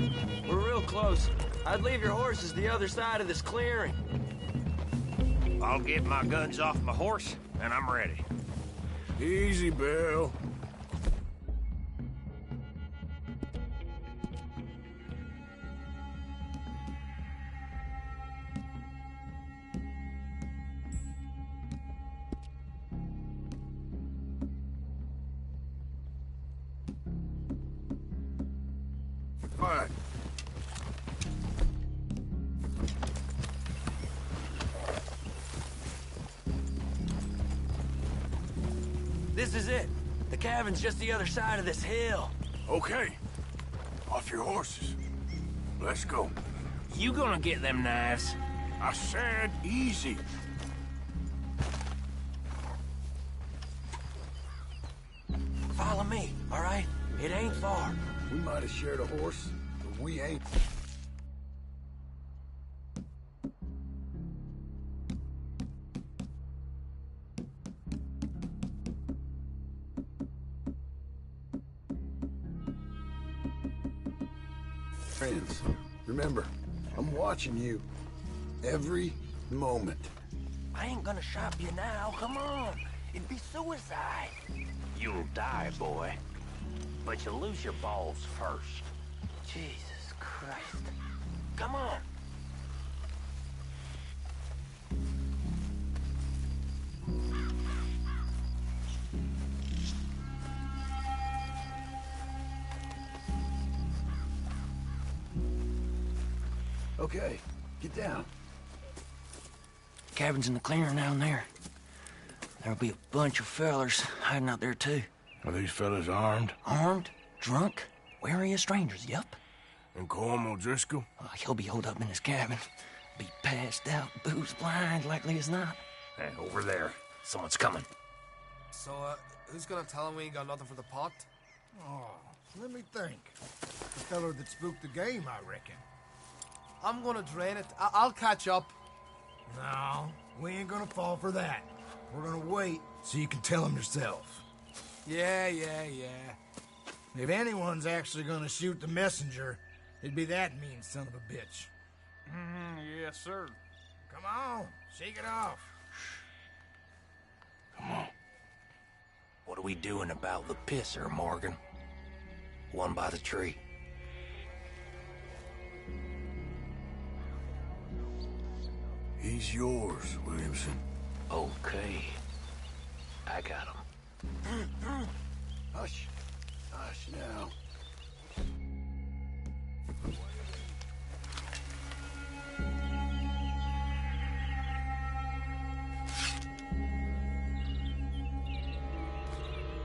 we're real close. I'd leave your horses the other side of this clearing. I'll get my guns off my horse, and I'm ready. Easy, Bill. All right. This is it. The cabin's just the other side of this hill. Okay. Off your horses. Let's go. You gonna get them knives? I said easy. Follow me, all right? It ain't far. We might have shared a horse, but we ain't. Friends, remember, I'm watching you. Every moment. I ain't gonna shop you now. Come on. It'd be suicide. You'll die, boy. But you'll lose your balls first. Jesus Christ. Come on. Okay, get down. Cabin's in the clearing down there. There'll be a bunch of fellers hiding out there, too. Are these fellas armed? Armed? Drunk? Wary of strangers, yup. And Colm O'Driscoll? He'll be holed up in his cabin. Be passed out, booze blind, likely as not. Hey, over there. Someone's coming. So, who's gonna tell him we ain't got nothing for the pot? Oh, let me think. The feller that spooked the game, I reckon. I'm gonna drain it. I'll catch up. No, we ain't gonna fall for that. We're gonna wait so you can tell him yourself. Yeah. If anyone's actually gonna shoot the messenger, it'd be that mean son of a bitch. Yes, sir. Come on, shake it off. Come on. What are we doing about the pisser, Morgan? One by the tree. He's yours, Williamson. Okay. I got him. Hush. Hush now.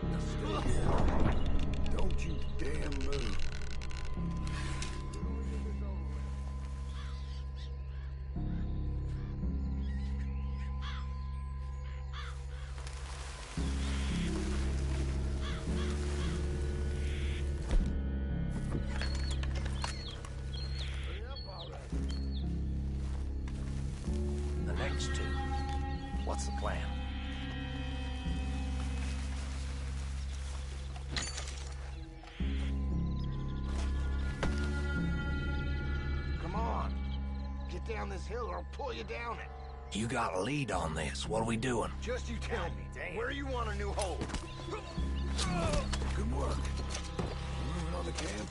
Now stay here. Don't you damn move. The next two. What's the plan? Come on. Get down this hill or I'll pull you down it. You got a lead on this. What are we doing? Just you tell me. Where you want a new hole? Good work. You moving on the camp?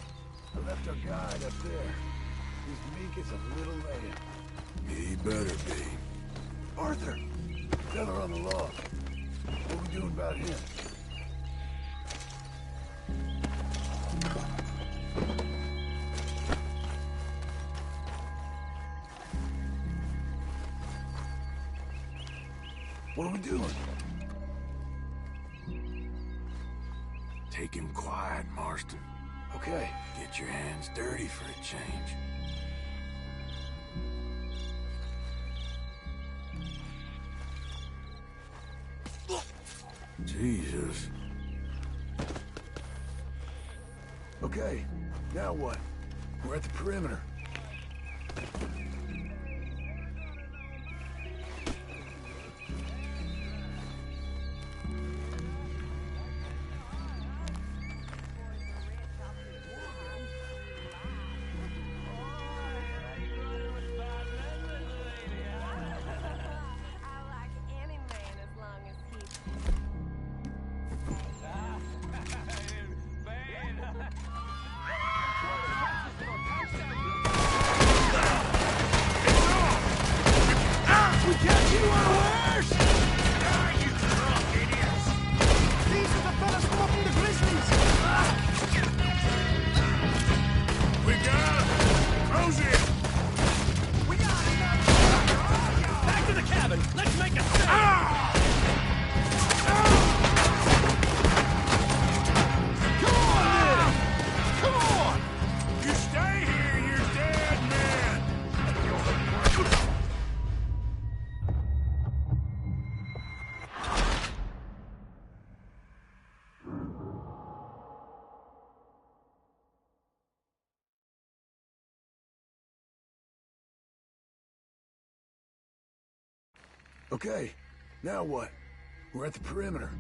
I left our guide up there. He's meek as a little lamb. He better be. Arthur! Feller on the log. What we doing about him? What are we doing? Take him quiet, Marston. Okay. Get your hands dirty for a change. Jesus. Okay. Now what? We're at the perimeter. Okay, now what? We're at the perimeter.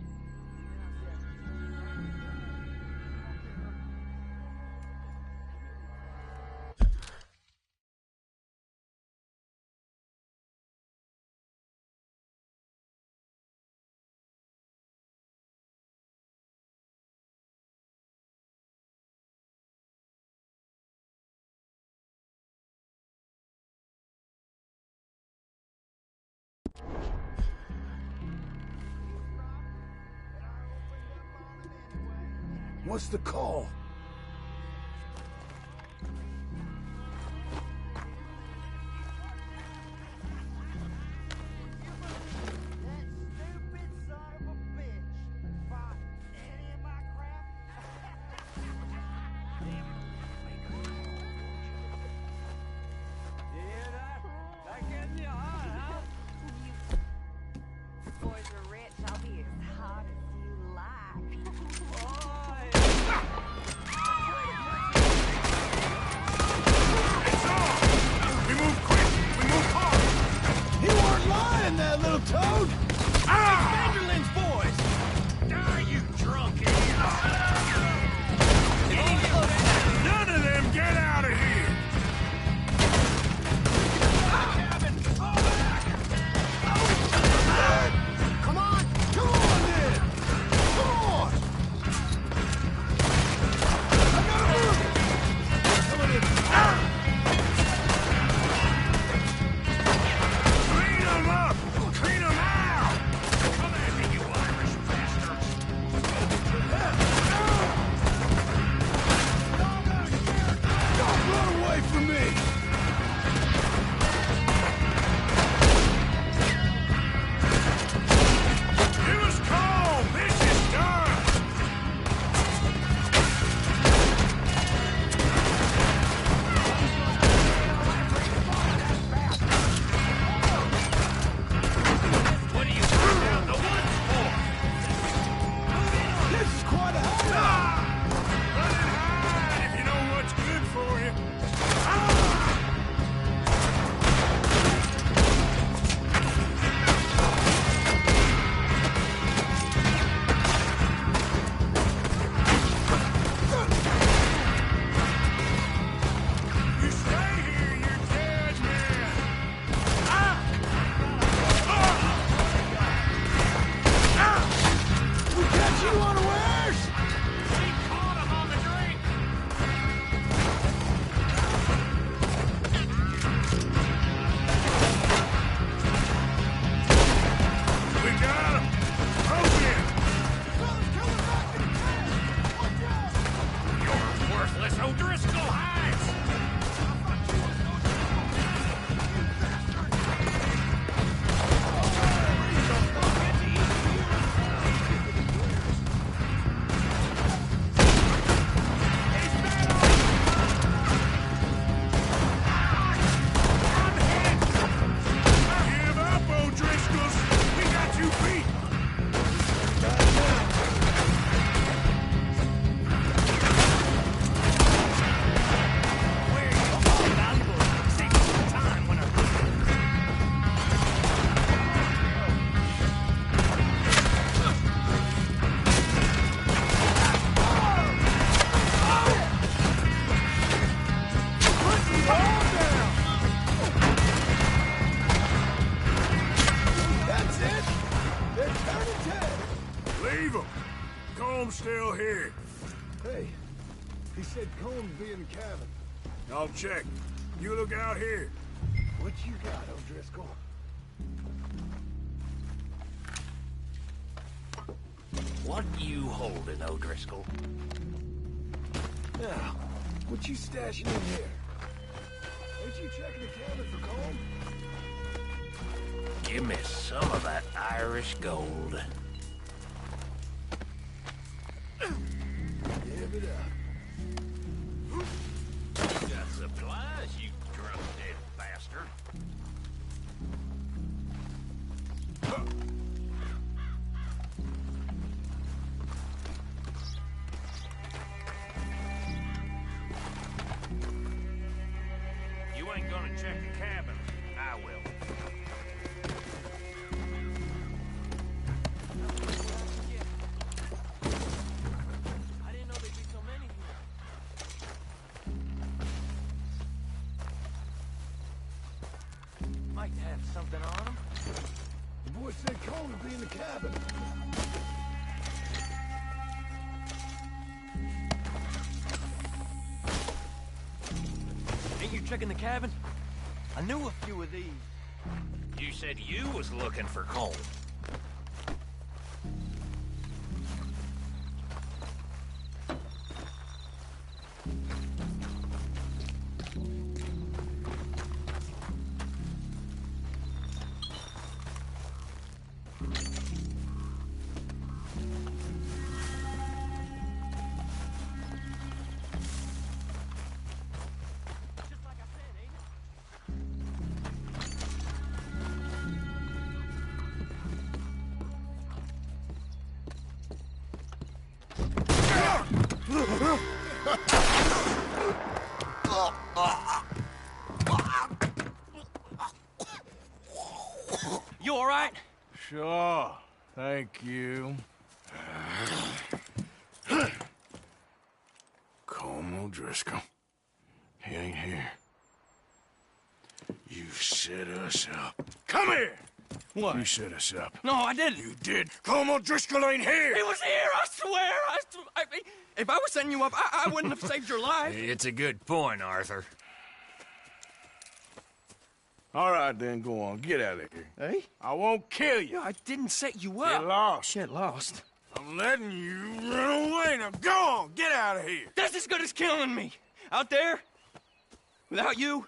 What's the call? Boys are rich, I'll be as hot as you like. It's on! We move quick! We move hard! He weren't lying, that little toad! Ah! Vanderlyn's boys! Die, you drunk idiot! None of them get out of here! Come on! Come on, then! Come on! I gotta move! Come on in. Clean them up! Clean them out! Come at me, you Irish bastards! Don't run away from me! It was cold! This is done! What are you going down the woods for? This is quite a hideout! Run and hide if you know what's good for you! You stay here, you're dead, man! We catch you unawares! We caught him on the drink! We got him! Rope in! You're worthless O'Driscoll hides! Give up, O'Driscolls! We got you beat! That's it! They're turning tail! Leave him! Comb's still here. Hey, he said Combs be in the cabin. I'll check. You look out here. What you got, O'Driscoll? What you holding, O'Driscoll? Now, what you stashing in here? Ain't you checking the cabin for Combs? Give me some of that Irish gold. Give it up. You got supplies, you drunk dead bastard. You ain't gonna check the cabin. I will. Might have something on him. The boy said Cole would be in the cabin. Ain't you checking the cabin? I knew a few of these. You said you was looking for Cole. You all right? Sure. Thank you. Colm O'Driscoll. He ain't here. You set us up. Come here! What? You set us up. No, I didn't. You did. Colm O'Driscoll ain't here! He was here, I swear! If I was setting you up, I wouldn't have saved your life. It's a good point, Arthur. All right, then, go on. Get out of here. Hey? I won't kill you. I didn't set you up. Get lost. Get lost. I'm letting you run away. Now go on. Get out of here. That's as good as killing me. Out there, without you,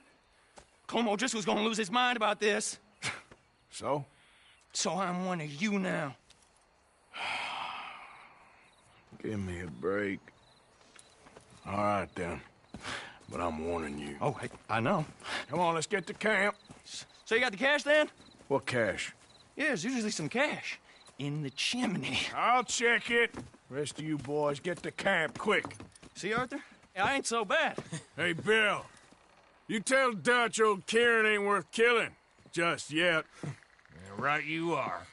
Colm O'Driscoll's gonna lose his mind about this. So? So I'm one of you now. Give me a break. All right, then. But I'm warning you. Oh, hey, I know. Come on, let's get to camp. So you got the cash, then? What cash? Yeah, there's usually some cash. In the chimney. I'll check it. Rest of you boys, get to camp, quick. See, Arthur? I ain't so bad. Hey, Bill. You tell Dutch old Kieran ain't worth killing. Just yet. Right you are.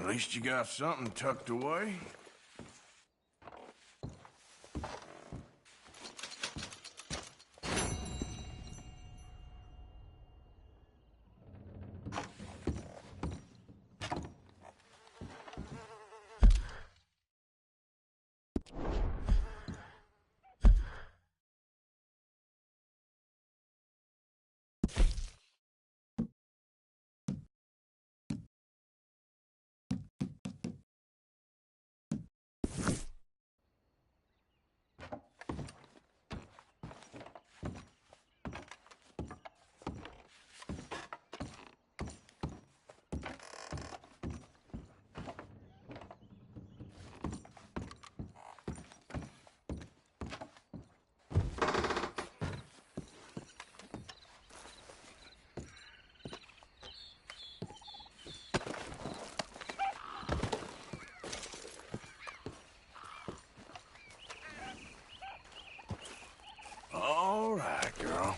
At least you got something tucked away. All right, girl.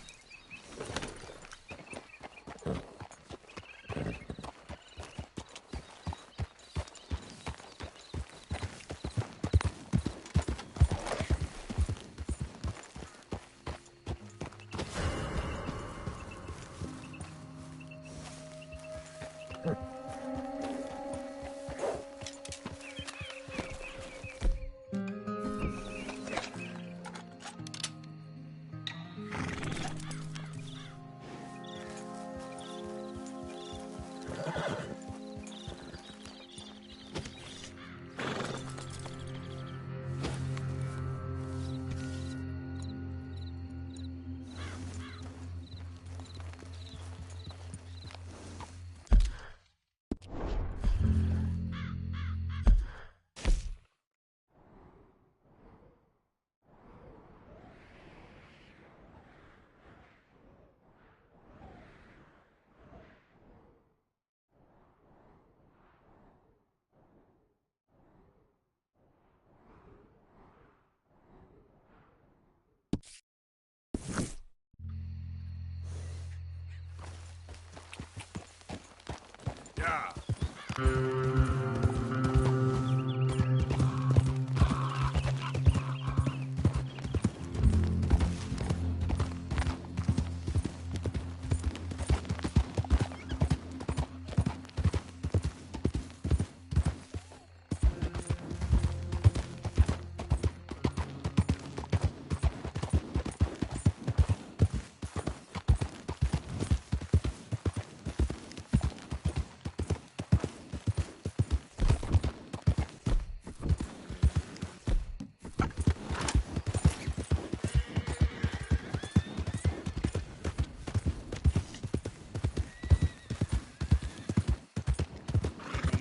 Yeah.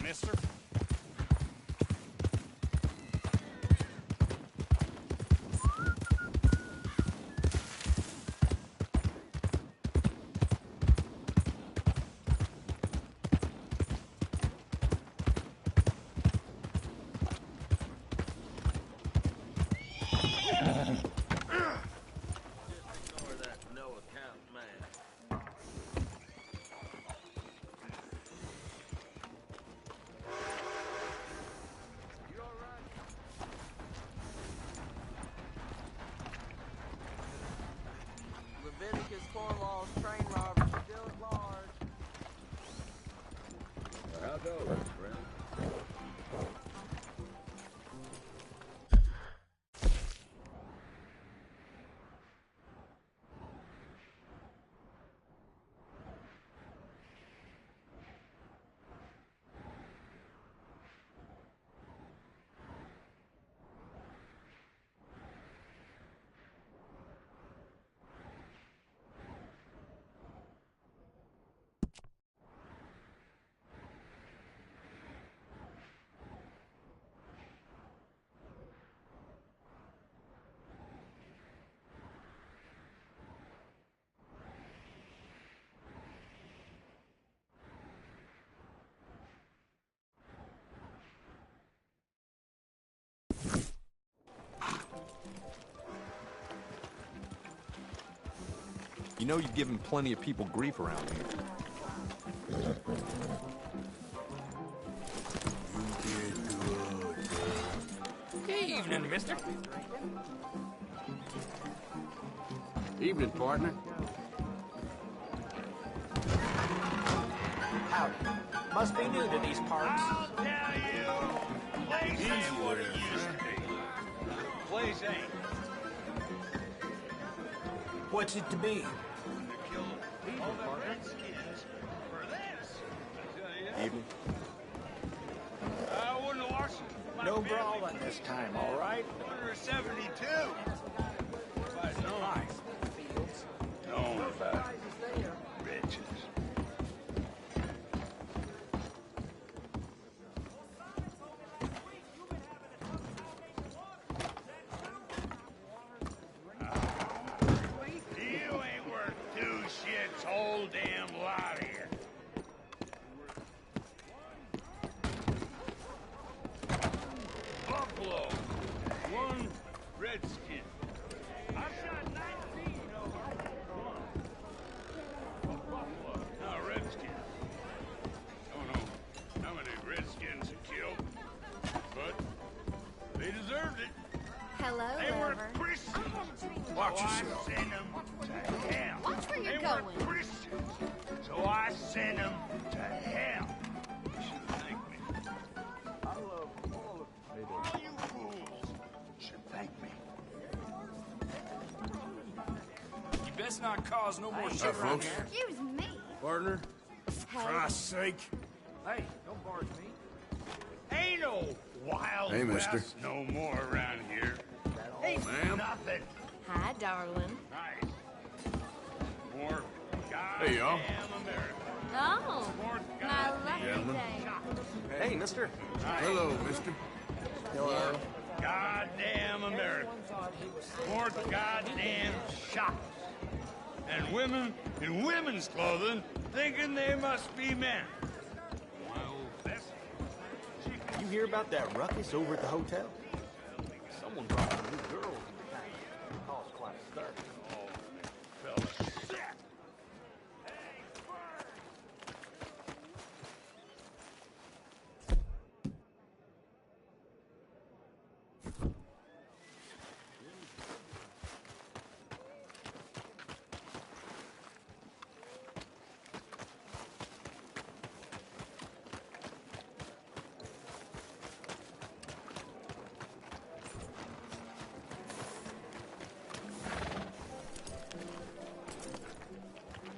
Mister? Leviticus Cornwall's train robbery still at large. How goes, friend? You know you've given plenty of people grief around here. Evening, mister. Evening, partner. Howdy. Must be new to these parts. I'll tell you, place ain't what it used to be. Place ain't. What's it to be? All the Redskins for this, I tell you. Evening. I wouldn't wash my No family brawling this time, all right? under 72. If I'd known. Known about riches. You ain't worth two shits, whole damn lot of you. Buffalo, one redskin. I shot 19 Buffalo, not redskin. Don't know how many redskins he killed, but they deserved it. Hello, They were lover. Christians. Watch so yourself. I sent them to hell. Watch where you're they going. were Christians, so I sent them to hell. You should thank me. I love all you fools should thank me. You best not cause no more shit around folks. here. Excuse me. Partner, Hey. Christ's sake. Hey, don't barge me. Ain't no wild Hey, mister. west no more around here. Ain't nothing Hi, darling. nice. More Hey, y'all. goddamn America. Oh, More my goddamn lucky day. Hey, mister. Hello, mister. More goddamn America. More goddamn shots. And women in women's clothing thinking they must be men. My old Bessie. You hear about that ruckus over at the hotel? Someone brought some new girls into town. Caused quite a stir. Fella sick.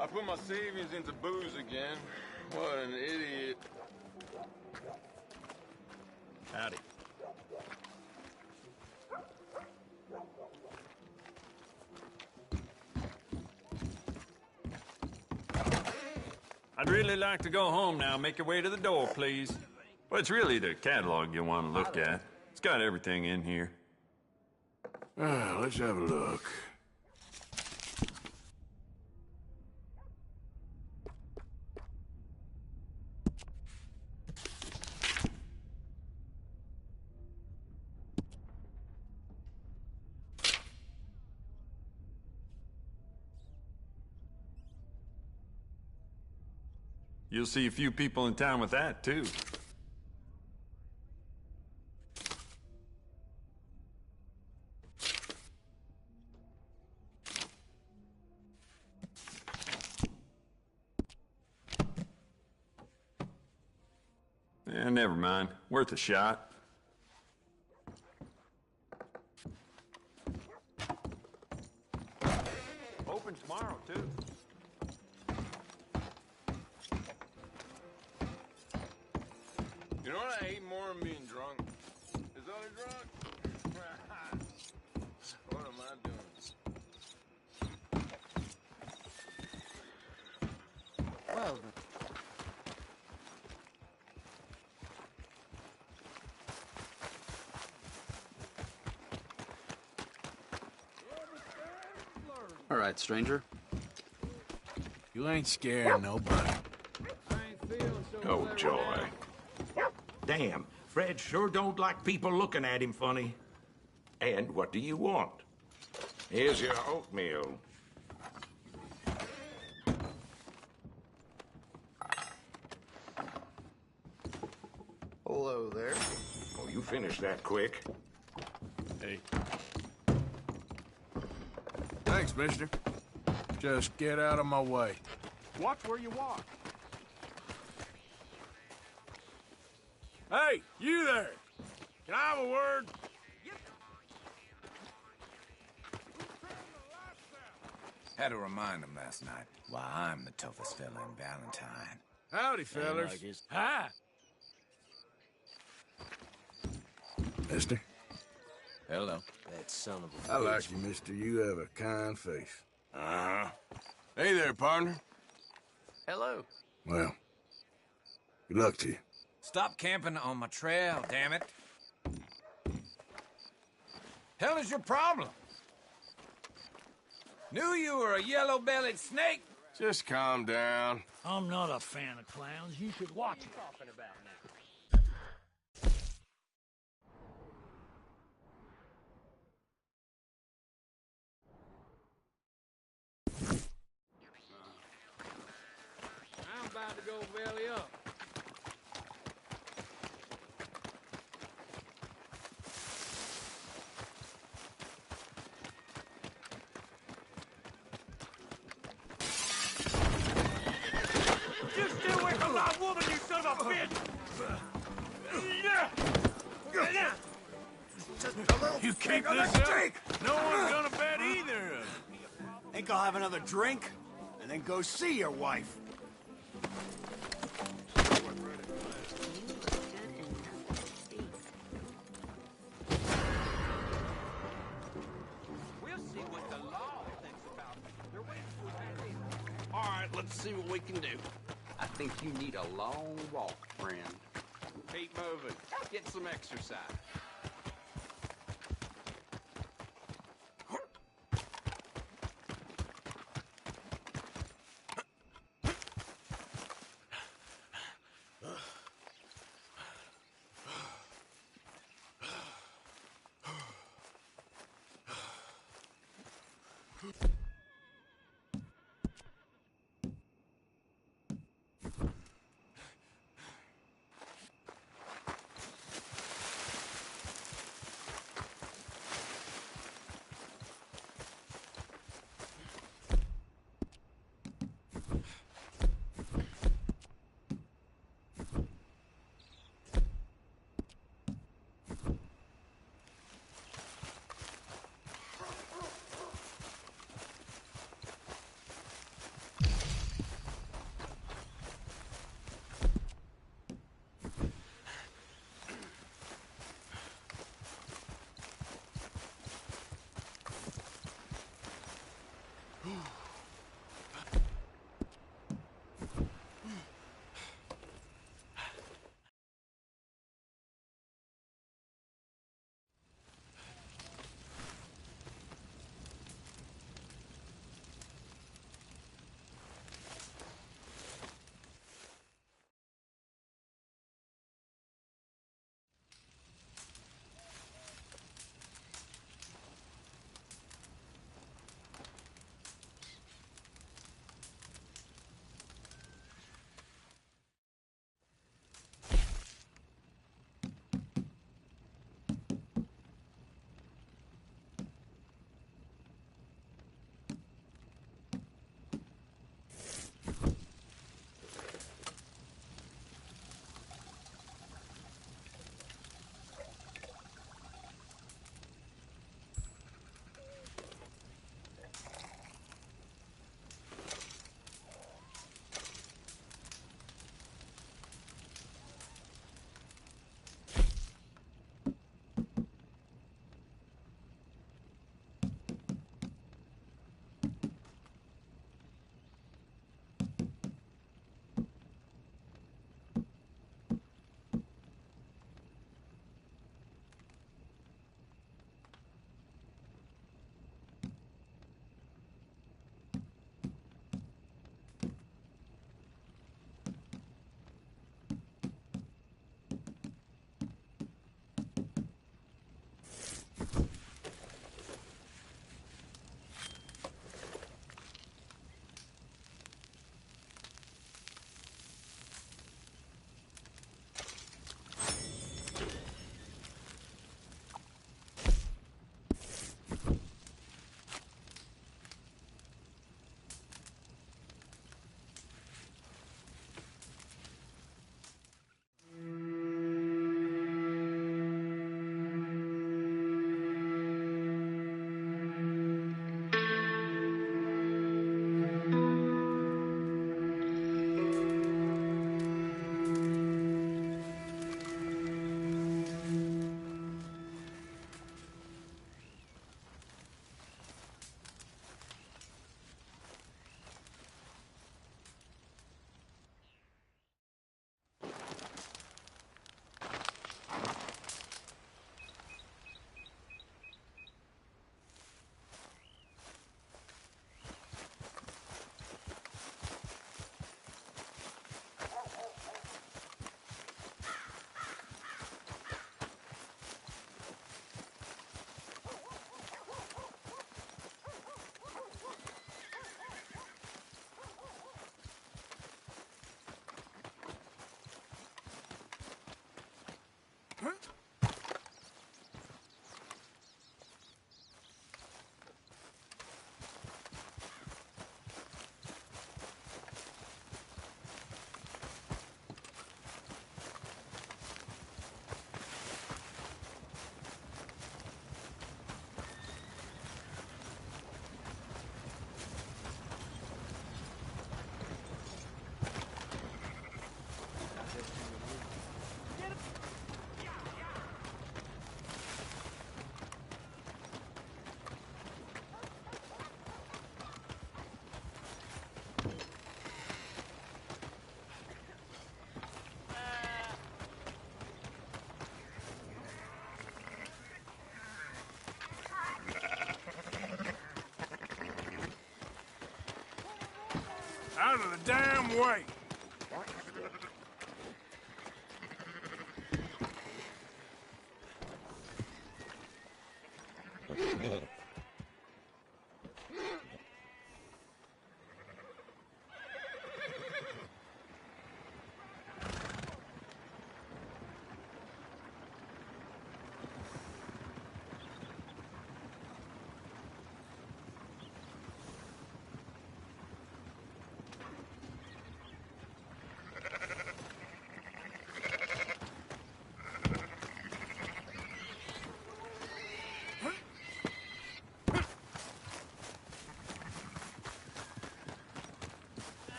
I put my savings into booze again. What an idiot. Howdy. I'd really like to go home now. Make your way to the door, please. Well, it's really the catalog you want to look at. It's got everything in here. Let's have a look. You'll see a few people in town with that, too. Never mind. Worth a shot. Open tomorrow, too. You know what I hate more than being drunk? Is other drunk? What am I doing? Well, All right, stranger. You ain't scaring nobody. Oh, joy. Damn, Fred sure don't like people looking at him funny. And what do you want? Here's your oatmeal. Hello there. Oh, you finished that quick. Hey. Thanks, mister. Just get out of my way. Watch where you walk. Hey, you there! Can I have a word? Had to remind him last night why I'm the toughest fella in Valentine. Howdy, fellers. Hi. Mister. Hello. That son of a I bitch. like you, mister. You have a kind face. Uh-huh. Hey there, partner. Hello. Well, good luck to you. Stop camping on my trail, damn it. Hell is your problem? Knew you were a yellow-bellied snake. Just calm down. I'm not a fan of clowns. You should watch it. Talking about now. I'm about to go belly up. You stay away from my woman, you son of a bitch! You keep this up, no one's gonna bet either of you. Think I'll have another drink and then go see your wife. We'll see what the law thinks about it. They're waiting for that. All right, let's see what we can do. I think you need a long walk, friend. Keep moving. Get some exercise. Out of the damn way!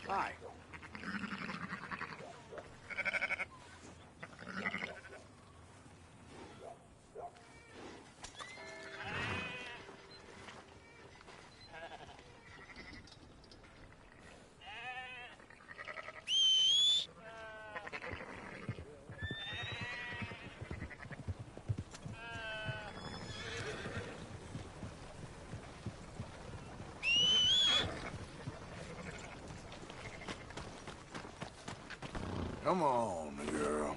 Hi. Come on, girl.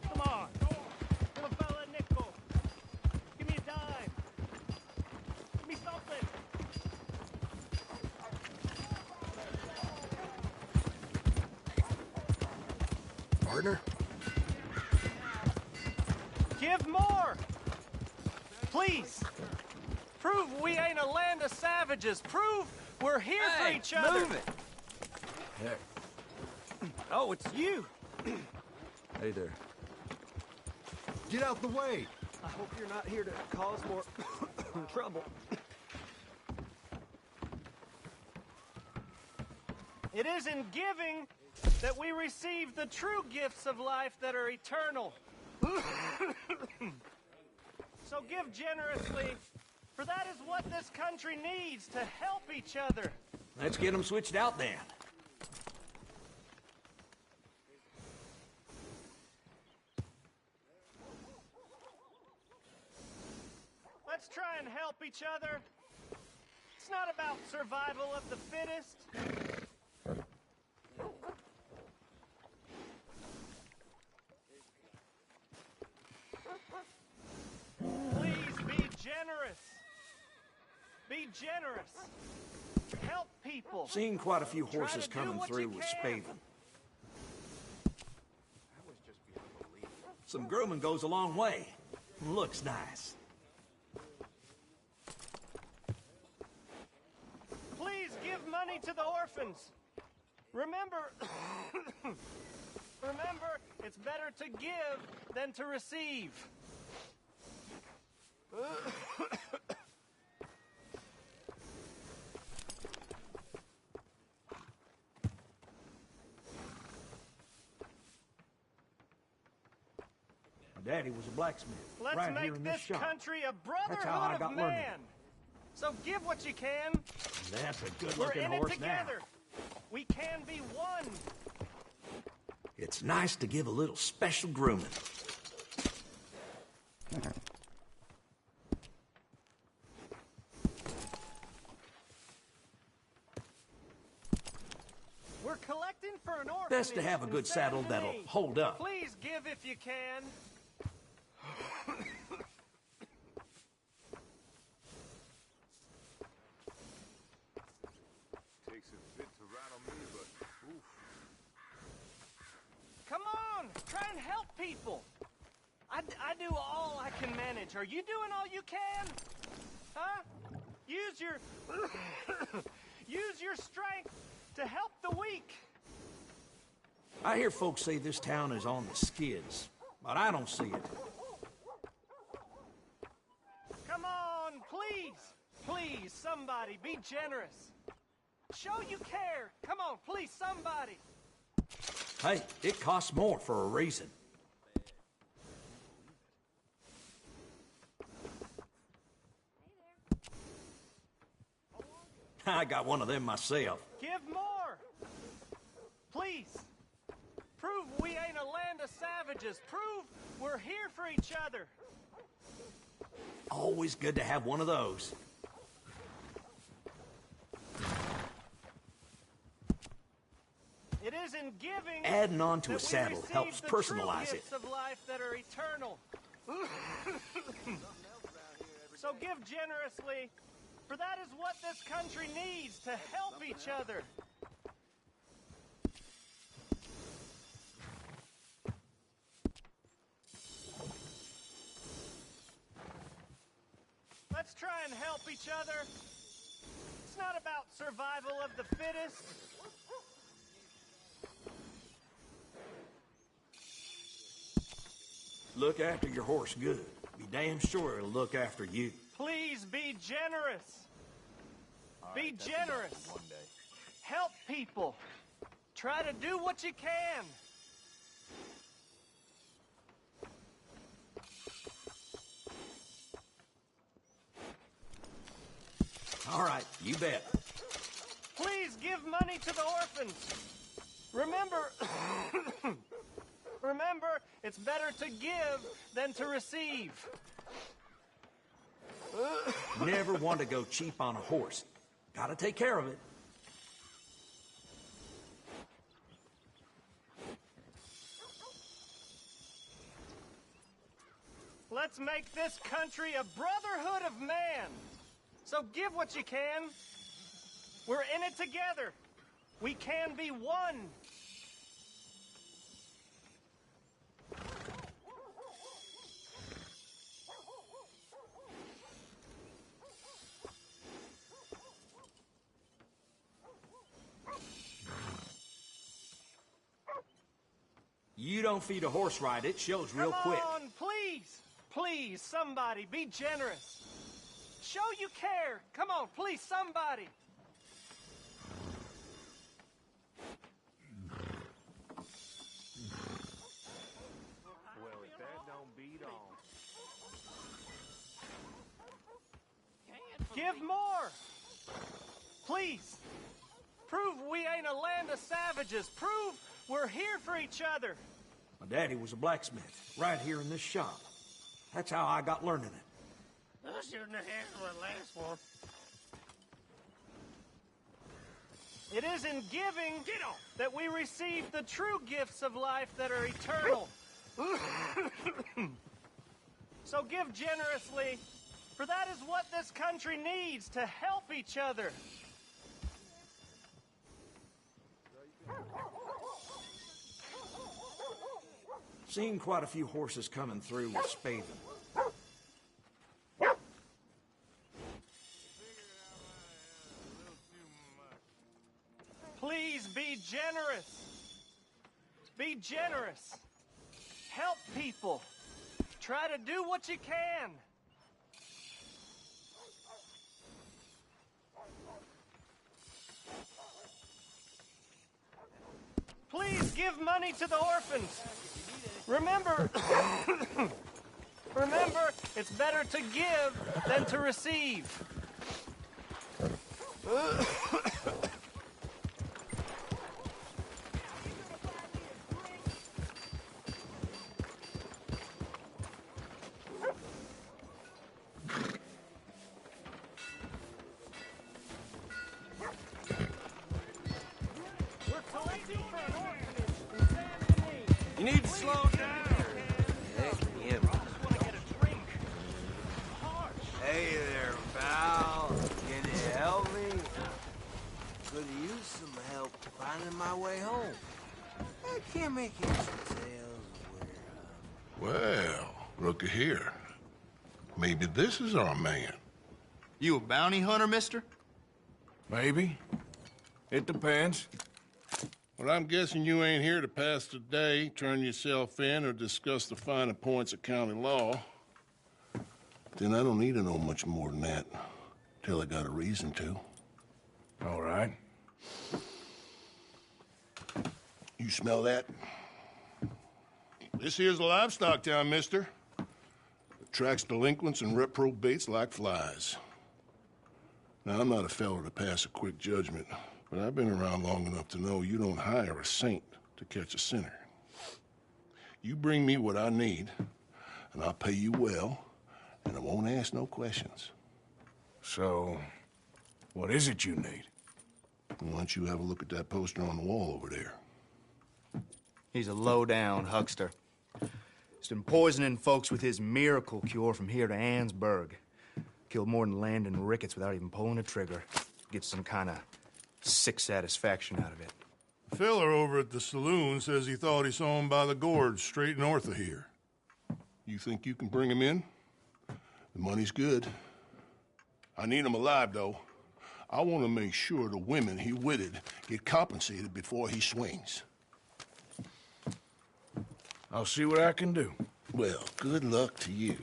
Come on. Give a fella a nickel. Give me a dime. Give me something. Partner? Give more! Please! Prove we ain't a land of savages. Prove we're here for each other. Move it! Hey. Oh, it's you. Hey there. Get out the way! I hope you're not here to cause more trouble. It is in giving that we receive the true gifts of life that are eternal. So give generously, for that is what this country needs, to help each other. Let's get them switched out then. Let's try and help each other. It's not about survival of the fittest. Please be generous. Be generous. Help people. Seen quite a few Try horses to do coming what through you with can. spavin. Some grooming goes a long way. Looks nice. Please give money to the orphans. Remember, remember, it's better to give than to receive. My daddy was a blacksmith. Let's right here make in this shop. country a That's how I brotherhood got of learning. man. So give what you can. That's a We're good-looking in it horse together. We can be one. now. It's nice to give a little special grooming. We're collecting for an orphanage. Best to have a good instead of saddle the that'll knee. hold up. Please give if you can. Takes a bit to rattle me, but oof. Come on, try and help people. I do all I can manage. Are you doing all you can? Huh? Use your use your strength to help the weak. I hear folks say this town is on the skids, but I don't see it. please! Please, somebody, be generous. Show you care. Come on, please, somebody. Hey, it costs more for a reason. I got one of them myself. Give more! Please! Prove we ain't a land of savages. Prove we're here for each other. Always good to have one of those. It is in giving Adding on to a that we saddle receive helps the personalize true it. gifts of life that are eternal. So give generously, for that is what this country needs to help each other. Let's try and help each other. It's not about survival of the fittest. Look after your horse good. Be damn sure it'll look after you. Please be generous. Be generous. Help people. Try to do what you can. All right, you bet. Please give money to the orphans. Remember, remember, it's better to give than to receive. Never want to go cheap on a horse. Gotta take care of it. Let's make this country a brotherhood of man. So give what you can. We're in it together. We can be one. You don't feed a horse right, it shows real quick. Come on, please. Please, somebody, be generous. Show you care. Come on, please, somebody. Well, if that don't beat on. Give more. Please. Prove we ain't a land of savages. Prove we're here for each other. My daddy was a blacksmith, right here in this shop. That's how I got learning it. I shouldn't have handled the last one. It is in giving that we receive the true gifts of life that are eternal. So give generously, for that is what this country needs to help each other. Seen quite a few horses coming through with spavin. Please be generous. Be generous. Help people. Try to do what you can. Please give money to the orphans. Remember, remember, it's better to give than to receive. You need to slow down. Heck, him. I just want to get a drink. Hey there, pal. Can you help me? Could use some help finding my way home. I can't make heads or tails of where. Well, looky here. Maybe this is our man. You a bounty hunter, mister? Maybe. It depends. Well, I'm guessing you ain't here to pass the day, turn yourself in, or discuss the finer points of county law. Then I don't need to know much more than that. Till I got a reason to. All right. You smell that? This here's a livestock town, mister. Attracts delinquents and reprobates like flies. Now, I'm not a fellow to pass a quick judgment, but I've been around long enough to know you don't hire a saint to catch a sinner. You bring me what I need, and I'll pay you well, and I won't ask no questions. So, what is it you need? Why don't you have a look at that poster on the wall over there? He's a low-down huckster. He's been poisoning folks with his miracle cure from here to Annesburg. Killed more than Landon Ricketts without even pulling a trigger. Gets some kind of sick satisfaction out of it. The fella over at the saloon says he thought he saw him by the gorge straight north of here. You think you can bring him in? The money's good. I need him alive, though. I want to make sure the women he witted get compensated before he swings. I'll see what I can do. Well, good luck to you.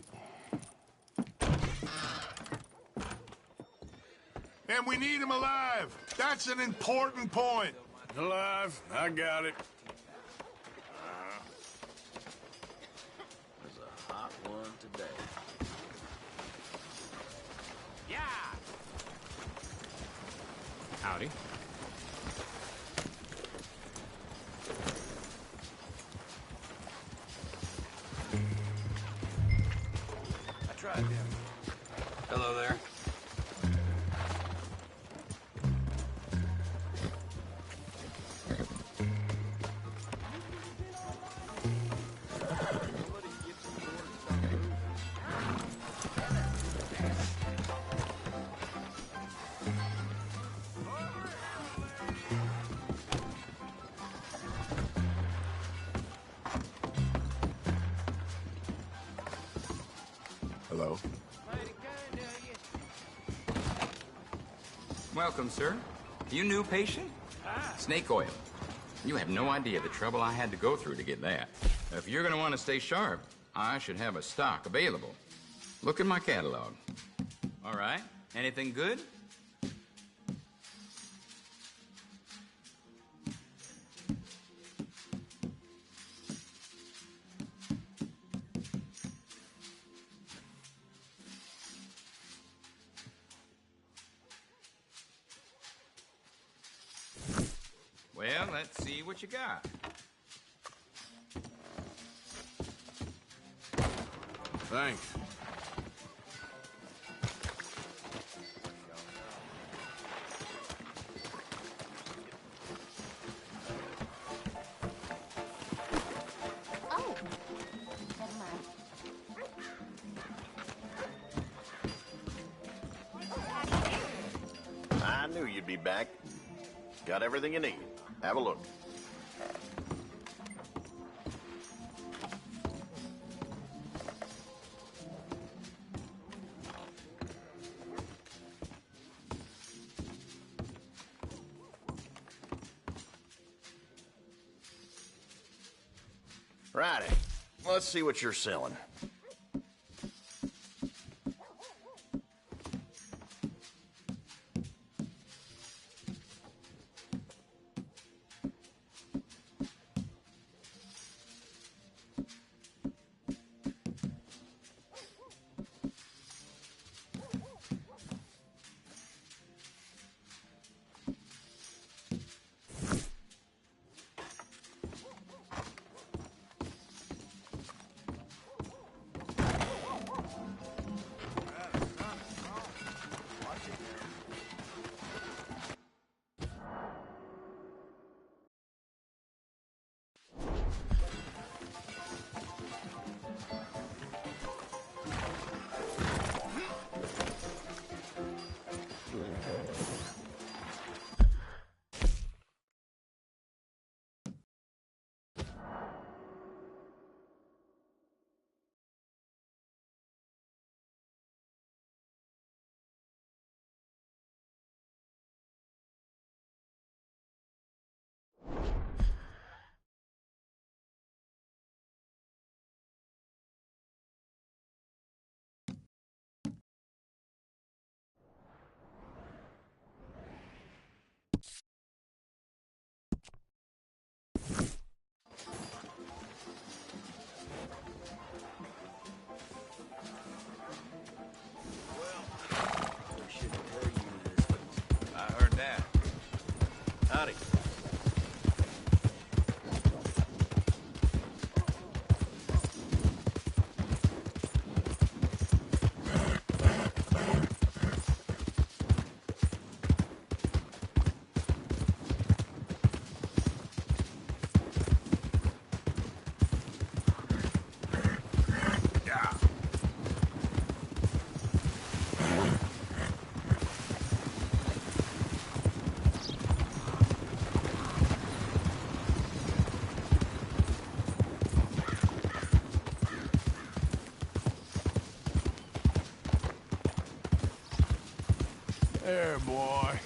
And we need him alive. That's an important point. Alive, I got it. There's a hot one today. Yeah. Howdy. I tried them. Hello there. Hello? Welcome, sir. You new patient? Snake oil. You have no idea the trouble I had to go through to get that. If you're going to want to stay sharp, I should have a stock available. Look at my catalog. All right. Anything good? Well, let's see what you got. Thanks. Oh, never mind. I knew you'd be back. Got everything you need. Have a look. Righty. Let's see what you're selling. There, boy.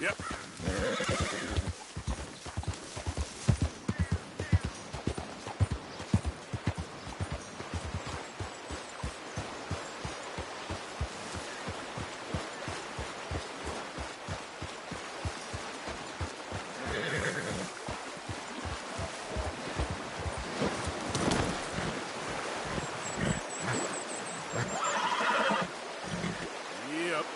Yep. Yep.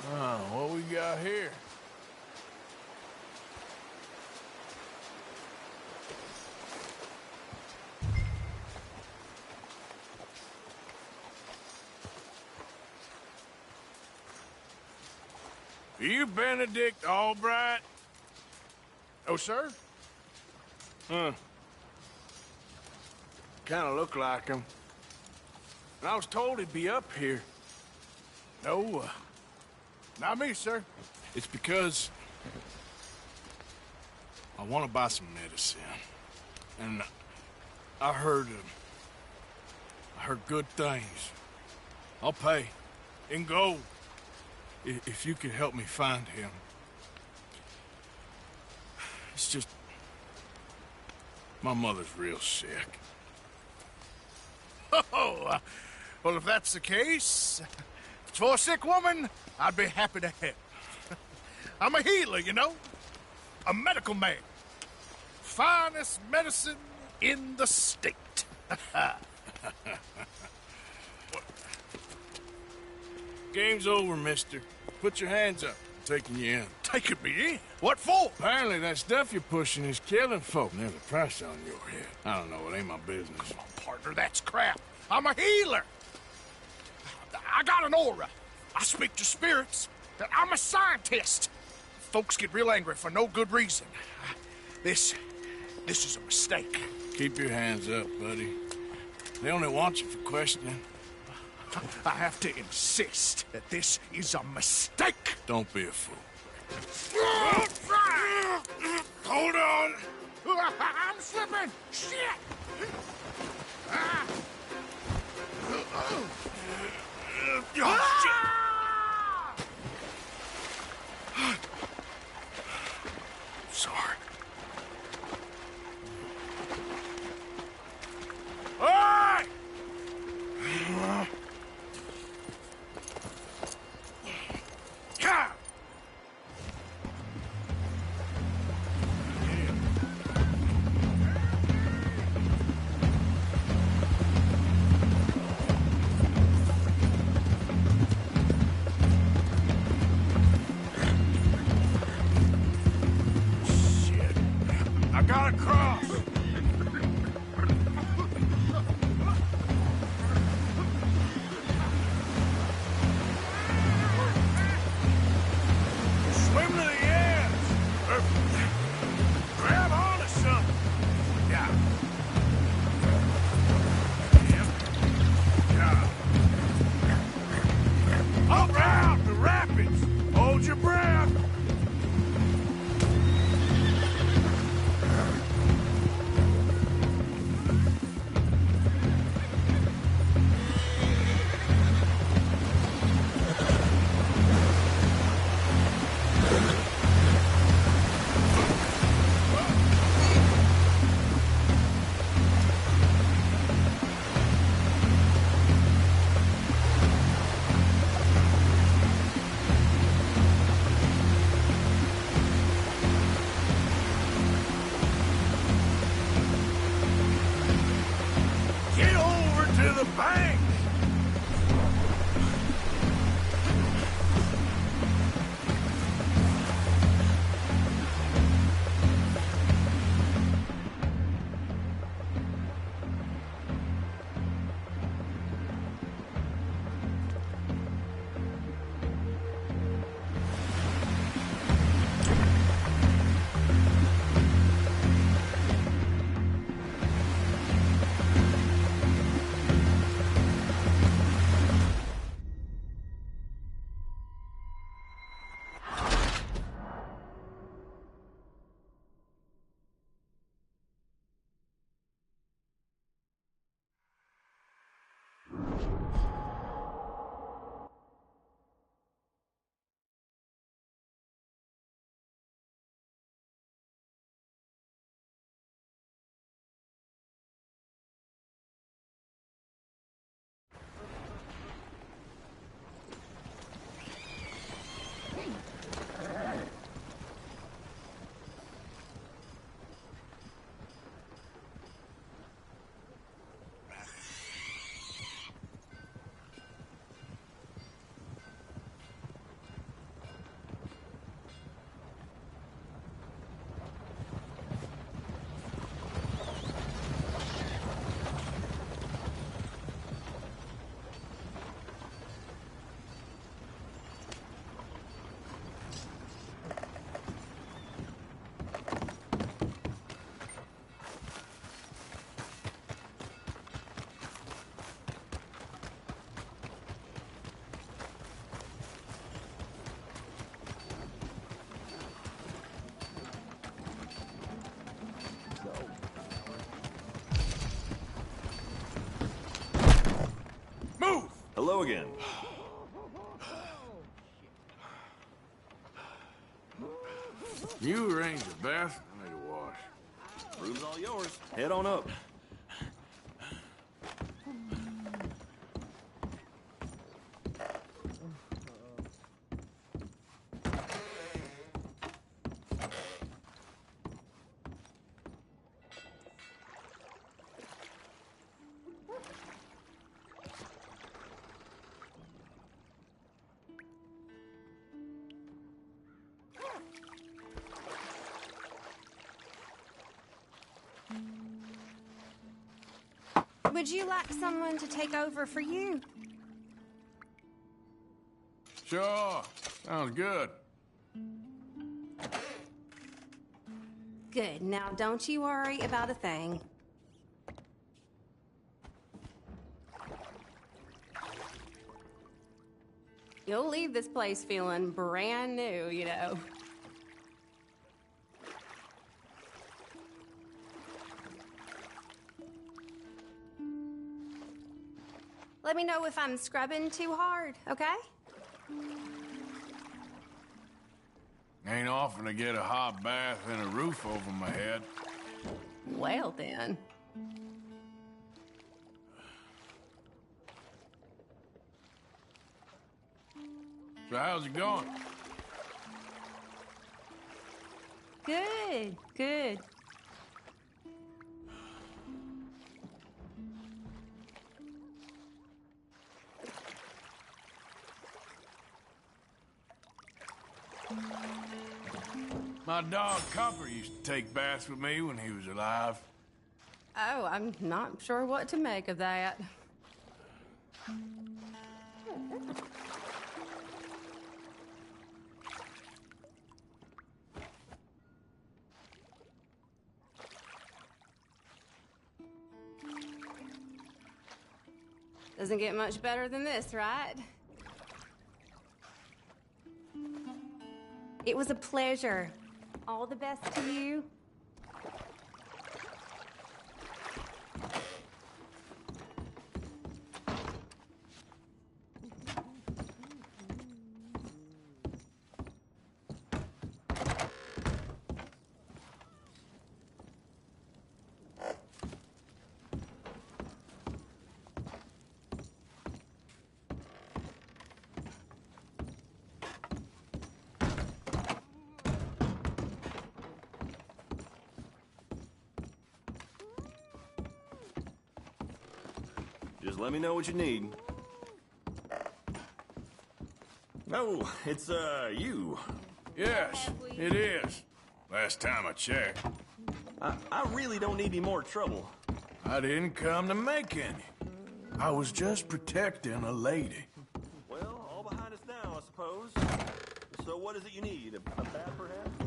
What we got here? Are you Benedict Albright? Oh, sir? Huh. Kinda look like him. And I was told he'd be up here. No, not me, sir. It's because I want to buy some medicine. And I heard good things. I'll pay in gold if you could help me find him. It's just my mother's real sick. Oh, well, if that's the case, if it's for a sick woman, I'd be happy to help. I'm a healer, you know, a medical man. Finest medicine in the state. Game's over, mister. Put your hands up. I'm taking you in. Taking me in? What for? Apparently that stuff you're pushing is killing folk. There's a price on your head. I don't know. It ain't my business. Come on, partner, that's crap. I'm a healer. I got an aura. I speak to spirits. I'm a scientist. Folks get real angry for no good reason. This is a mistake. Keep your hands up, buddy. They only want you for questioning. I have to insist that this is a mistake. Don't be a fool. Hold on. I'm slipping. Shit. Oh, shit. Sorry. All right! I gotta cross. Swim to the edge. Or grab onto something. Yeah. Yep. Yeah. Up around the rapids. Hold your breath. Hello again. You arrange the bath, I need a wash. Room's all yours. Head on up. Would you like someone to take over for you? Sure, sounds good. Good. Now, don't you worry about a thing. You'll leave this place feeling brand new, you know. Let me know if I'm scrubbing too hard, okay? Ain't often to get a hot bath and a roof over my head. Well, then. So how's it going? Good, good. My dog Copper used to take baths with me when he was alive. Oh, I'm not sure what to make of that. Doesn't get much better than this, right? It was a pleasure. All the best to you. Just let me know what you need. Oh, it's, you. Yes, it is. Last time I checked. I really don't need any more trouble. I didn't come to make any. I was just protecting a lady. Well, all behind us now, I suppose. So what is it you need? A bath, perhaps?